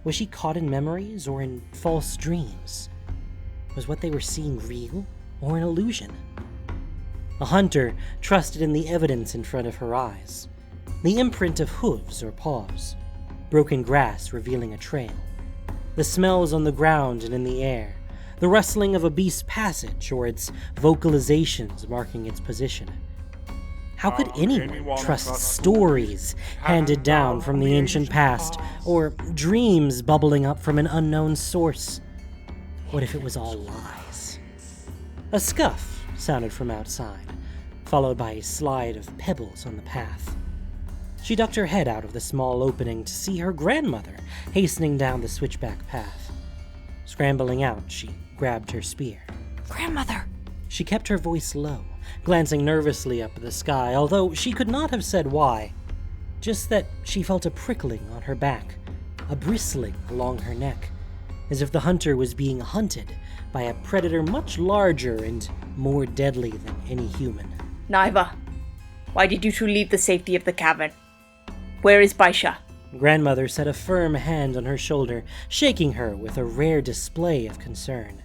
Was she caught in memories or in false dreams? Was what they were seeing real or an illusion? A hunter trusted in the evidence in front of her eyes. The imprint of hooves or paws, broken grass revealing a trail, the smells on the ground and in the air, the rustling of a beast's passage or its vocalizations marking its position. How could anyone trust stories handed down from the ancient past, or dreams bubbling up from an unknown source? What if it was all lies? A scuff sounded from outside, followed by a slide of pebbles on the path. She ducked her head out of the small opening to see her grandmother hastening down the switchback path. Scrambling out, she grabbed her spear. Grandmother! She kept her voice low, glancing nervously up at the sky, although she could not have said why. Just that she felt a prickling on her back, a bristling along her neck, as if the hunter was being hunted by a predator much larger and more deadly than any human. Niva, why did you two leave the safety of the cavern? Where is Baisha? Grandmother set a firm hand on her shoulder, shaking her with a rare display of concern.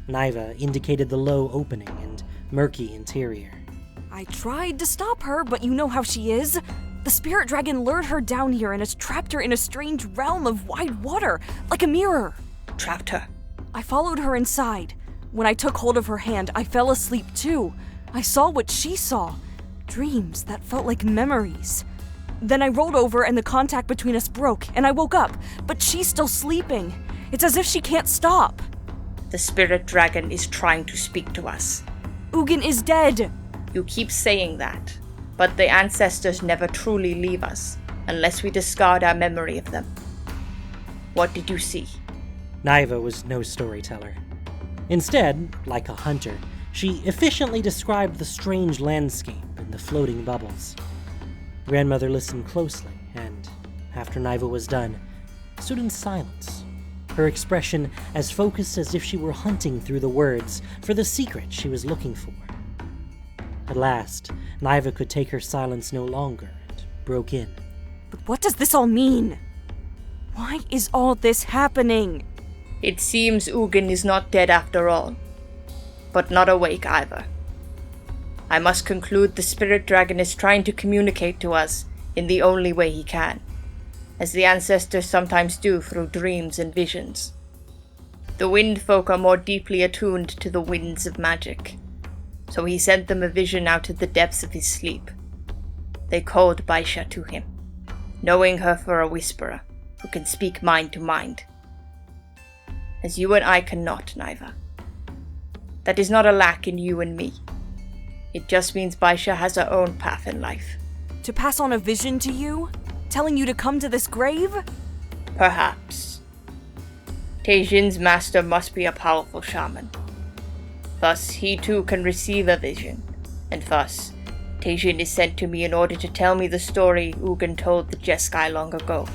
Niva indicated the low opening and murky interior. I tried to stop her, but you know how she is. The spirit dragon lured her down here and has trapped her in a strange realm of wide water, like a mirror. Trapped her? I followed her inside. When I took hold of her hand, I fell asleep too. I saw what she saw. Dreams that felt like memories. Then I rolled over and the contact between us broke, and I woke up, but she's still sleeping. It's as if she can't stop. The spirit dragon is trying to speak to us. Ugin is dead. You keep saying that, but the ancestors never truly leave us, unless we discard our memory of them. What did you see? Niva was no storyteller. Instead, like a hunter, she efficiently described the strange landscape and the floating bubbles. Grandmother listened closely, and, after Niva was done, stood in silence, her expression as focused as if she were hunting through the words for the secret she was looking for. At last, Niva could take her silence no longer and broke in. But what does this all mean? Why is all this happening? It seems Ugin is not dead after all, but not awake either. I must conclude the spirit dragon is trying to communicate to us in the only way he can, as the ancestors sometimes do through dreams and visions. The wind folk are more deeply attuned to the winds of magic, so he sent them a vision out of the depths of his sleep. They called Baisha to him, knowing her for a whisperer who can speak mind to mind. As you and I cannot, Niva. That is not a lack in you and me. It just means Baisha has her own path in life. To pass on a vision to you? Telling you to come to this grave? Perhaps. Tae Jin's master must be a powerful shaman. Thus, he too can receive a vision, and thus, Tae Jin is sent to me in order to tell me the story Ugin told the Jeskai long ago.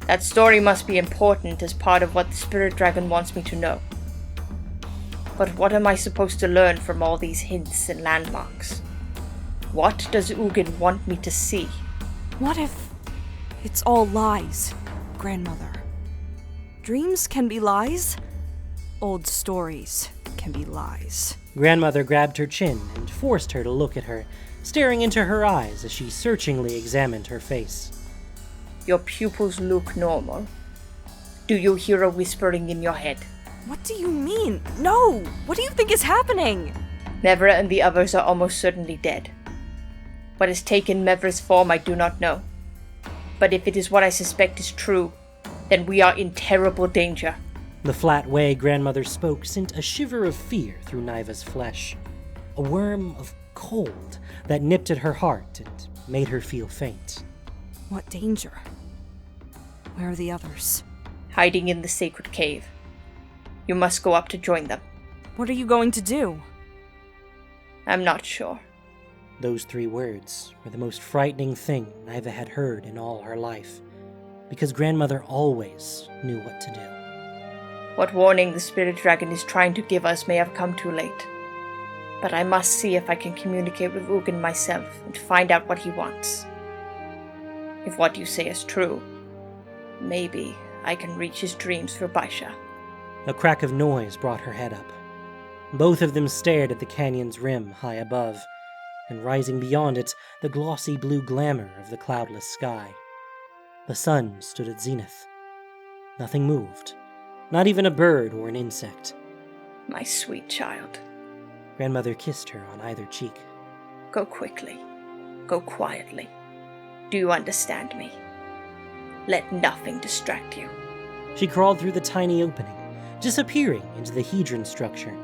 That story must be important as part of what the spirit dragon wants me to know. But what am I supposed to learn from all these hints and landmarks? What does Ugin want me to see? What if it's all lies, Grandmother? Dreams can be lies. Old stories can be lies. Grandmother grabbed her chin and forced her to look at her, staring into her eyes as she searchingly examined her face. Your pupils look normal. Do you hear a whispering in your head? What do you mean? No! What do you think is happening? Mevra and the others are almost certainly dead. What has taken Mevra's form I do not know. But if it is what I suspect is true, then we are in terrible danger. The flat way grandmother spoke sent a shiver of fear through Naiva's flesh. A worm of cold that nipped at her heart and made her feel faint. What danger? Where are the others? Hiding in the sacred cave. You must go up to join them. What are you going to do? I'm not sure. Those 3 words were the most frightening thing Naiva had heard in all her life, because grandmother always knew what to do. What warning the spirit dragon is trying to give us may have come too late. But I must see if I can communicate with Ugin myself and find out what he wants. If what you say is true, maybe I can reach his dreams for Baisha. A crack of noise brought her head up. Both of them stared at the canyon's rim high above, and rising beyond it, the glossy blue glamour of the cloudless sky. The sun stood at zenith. Nothing moved, not even a bird or an insect. My sweet child. Grandmother kissed her on either cheek. Go quickly. Go quietly. Do you understand me? Let nothing distract you. She crawled through the tiny opening, disappearing into the hedron structure.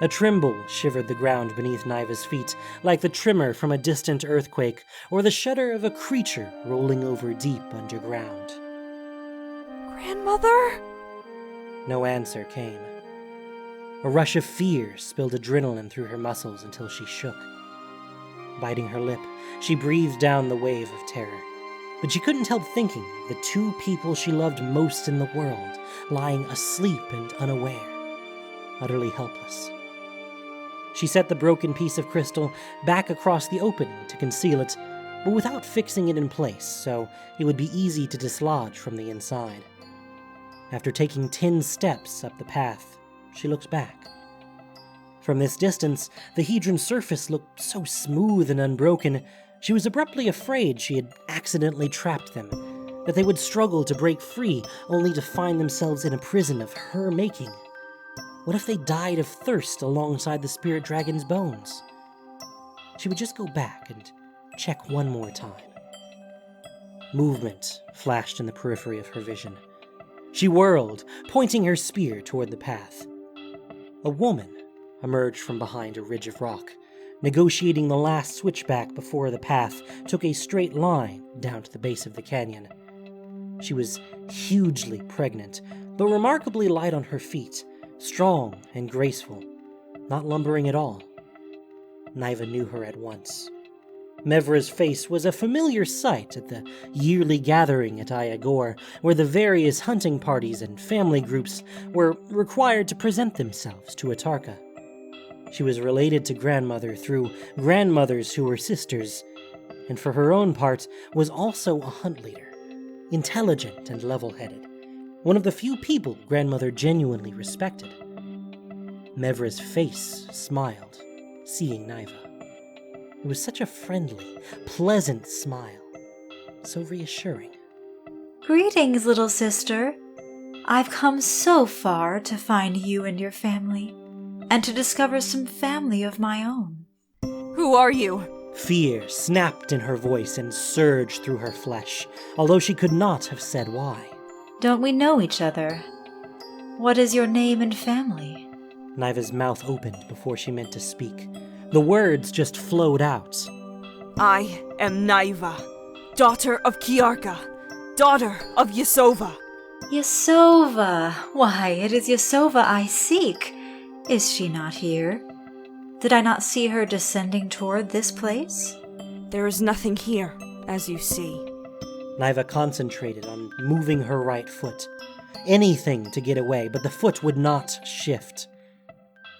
A tremble shivered the ground beneath Naiva's feet, like the tremor from a distant earthquake or the shudder of a creature rolling over deep underground. Grandmother? No answer came. A rush of fear spilled adrenaline through her muscles until she shook. Biting her lip, she breathed down the wave of terror. But she couldn't help thinking of the 2 people she loved most in the world, lying asleep and unaware, utterly helpless. She set the broken piece of crystal back across the opening to conceal it, but without fixing it in place, so it would be easy to dislodge from the inside. After taking 10 steps up the path, she looked back. From this distance, the hedron surface looked so smooth and unbroken, she was abruptly afraid she had accidentally trapped them, that they would struggle to break free only to find themselves in a prison of her making. What if they died of thirst alongside the spirit dragon's bones? She would just go back and check one more time. Movement flashed in the periphery of her vision. She whirled, pointing her spear toward the path. A woman emerged from behind a ridge of rock, negotiating the last switchback before the path took a straight line down to the base of the canyon. She was hugely pregnant, but remarkably light on her feet, strong and graceful, not lumbering at all. Naiva knew her at once. Mevra's face was a familiar sight at the yearly gathering at Ayagor, where the various hunting parties and family groups were required to present themselves to Atarka. She was related to grandmother through grandmothers who were sisters, and for her own part was also a hunt leader, intelligent and level-headed, one of the few people grandmother genuinely respected. Mevra's face smiled, seeing Naiva. It was such a friendly, pleasant smile, so reassuring. Greetings, little sister. I've come so far to find you and your family, and to discover some family of my own. Who are you? Fear snapped in her voice and surged through her flesh, although she could not have said why. Don't we know each other? What is your name and family? Naiva's mouth opened before she meant to speak. The words just flowed out. I am Naiva, daughter of Kiarka, daughter of Yasova. Yasova! Why, it is Yasova I seek. Is she not here? Did I not see her descending toward this place? There is nothing here, as you see. Naiva concentrated on moving her right foot. Anything to get away, but the foot would not shift.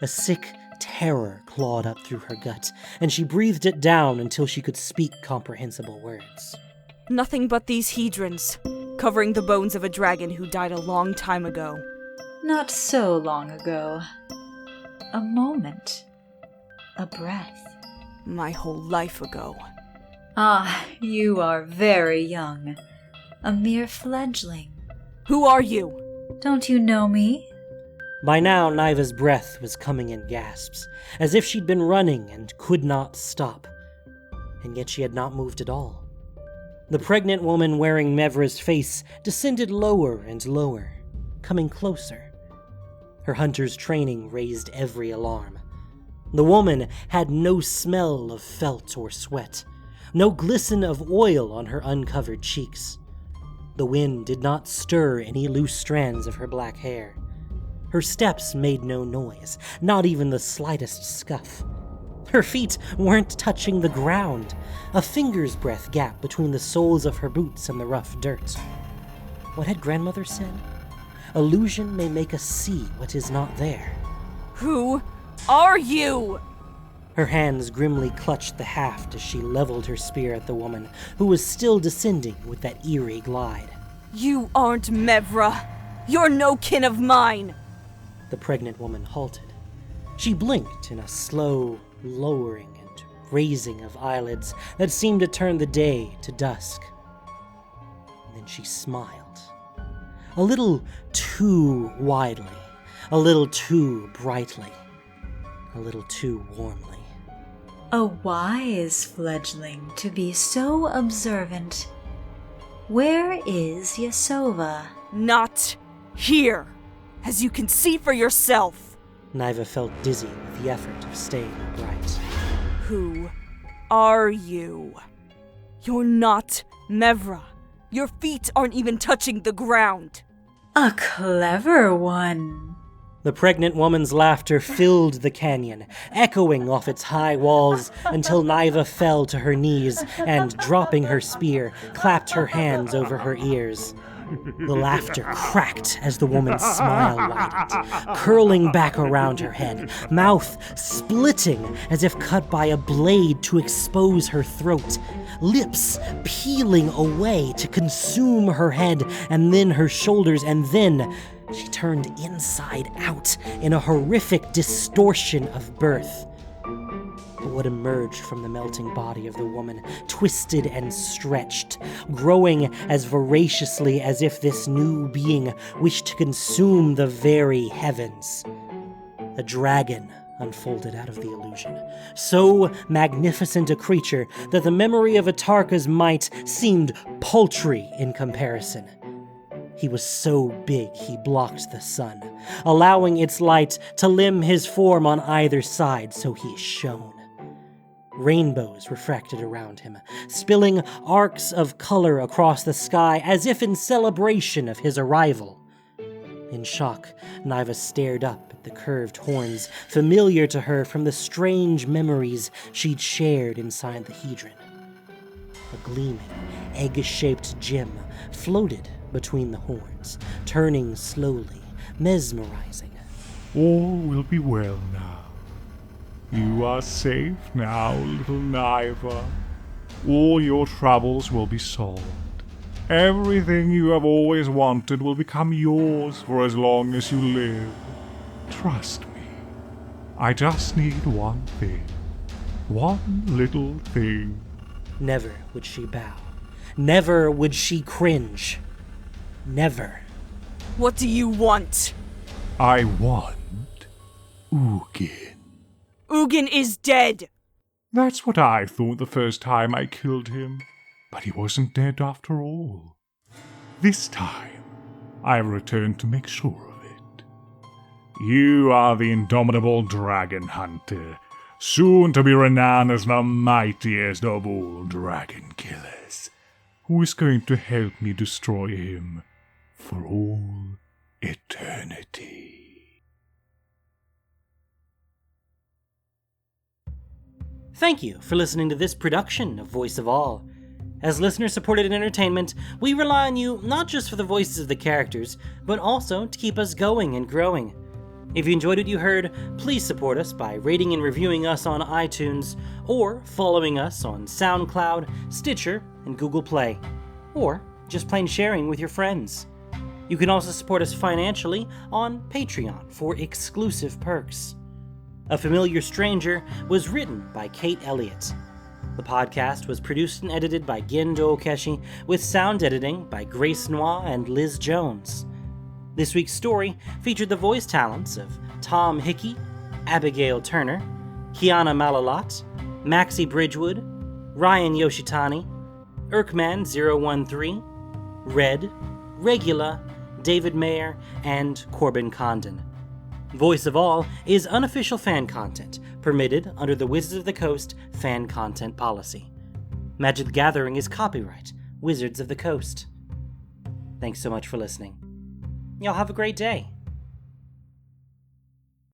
A sick terror clawed up through her gut, and she breathed it down until she could speak comprehensible words. Nothing but these hedrons, covering the bones of a dragon who died a long time ago. Not so long ago. A moment. A breath. My whole life ago. Ah, you are very young. A mere fledgling. Who are you? Don't you know me? By now, Naiva's breath was coming in gasps, as if she'd been running and could not stop. And yet she had not moved at all. The pregnant woman wearing Mevra's face descended lower and lower, coming closer. Her hunter's training raised every alarm. The woman had no smell of felt or sweat, no glisten of oil on her uncovered cheeks. The wind did not stir any loose strands of her black hair. Her steps made no noise, not even the slightest scuff. Her feet weren't touching the ground, a finger's breadth gap between the soles of her boots and the rough dirt. What had grandmother said? Illusion may make us see what is not there. Who are you? Her hands grimly clutched the haft as she leveled her spear at the woman, who was still descending with that eerie glide. You aren't Mevra. You're no kin of mine. The pregnant woman halted. She blinked in a slow lowering and raising of eyelids that seemed to turn the day to dusk. And then she smiled. A little too widely, a little too brightly, a little too warmly. A wise fledgling to be so observant. Where is Yasova? Not here, as you can see for yourself. Niva felt dizzy with the effort of staying upright. Who are you? You're not Mevra. Your feet aren't even touching the ground. A clever one. The pregnant woman's laughter filled the canyon, echoing off its high walls until Niva fell to her knees and, dropping her spear, clapped her hands over her ears. The laughter cracked as the woman's smile widened, curling back around her head, mouth splitting as if cut by a blade to expose her throat, lips peeling away to consume her head and then her shoulders, and then she turned inside out in a horrific distortion of birth. But what emerged from the melting body of the woman twisted and stretched, growing as voraciously as if this new being wished to consume the very heavens. A dragon unfolded out of the illusion, so magnificent a creature that the memory of Atarka's might seemed paltry in comparison. He was so big he blocked the sun, allowing its light to limn his form on either side so he shone. Rainbows refracted around him, spilling arcs of color across the sky as if in celebration of his arrival. In shock, Niva stared up at the curved horns, familiar to her from the strange memories she'd shared inside the Hedron. A gleaming, egg-shaped gem floated between the horns, turning slowly, mesmerizing. All will be well now. You are safe now, little Niva. All your troubles will be solved. Everything you have always wanted will become yours for as long as you live. Trust me. I just need one thing. One little thing. Never would she bow. Never would she cringe. Never. What do you want? I want Ugin. Ugin is dead! That's what I thought the first time I killed him. But he wasn't dead after all. This time, I returned to make sure of it. You are the indomitable dragon hunter, soon to be renowned as the mightiest of all dragon killers, who is going to help me destroy him for all eternity. Thank you for listening to this production of Voice of All. As listener-supported entertainment, we rely on you not just for the voices of the characters, but also to keep us going and growing. If you enjoyed what you heard, please support us by rating and reviewing us on iTunes, or following us on SoundCloud, Stitcher, and Google Play, or just plain sharing with your friends. You can also support us financially on Patreon for exclusive perks. A Familiar Stranger was written by Kate Elliott. The podcast was produced and edited by Gendo Okeshi, with sound editing by Grace Noir and Liz Jones. This week's story featured the voice talents of Tom Hickey, Abigail Turner, Kiana Malalat, Maxie Bridgewood, Ryan Yoshitani, Erkman013, Red, Regula, David Mayer, and Corbin Condon. Voice of all is unofficial fan content, permitted under the Wizards of the Coast fan content policy. Magic the Gathering is copyright Wizards of the Coast. Thanks so much for listening. Y'all have a great day.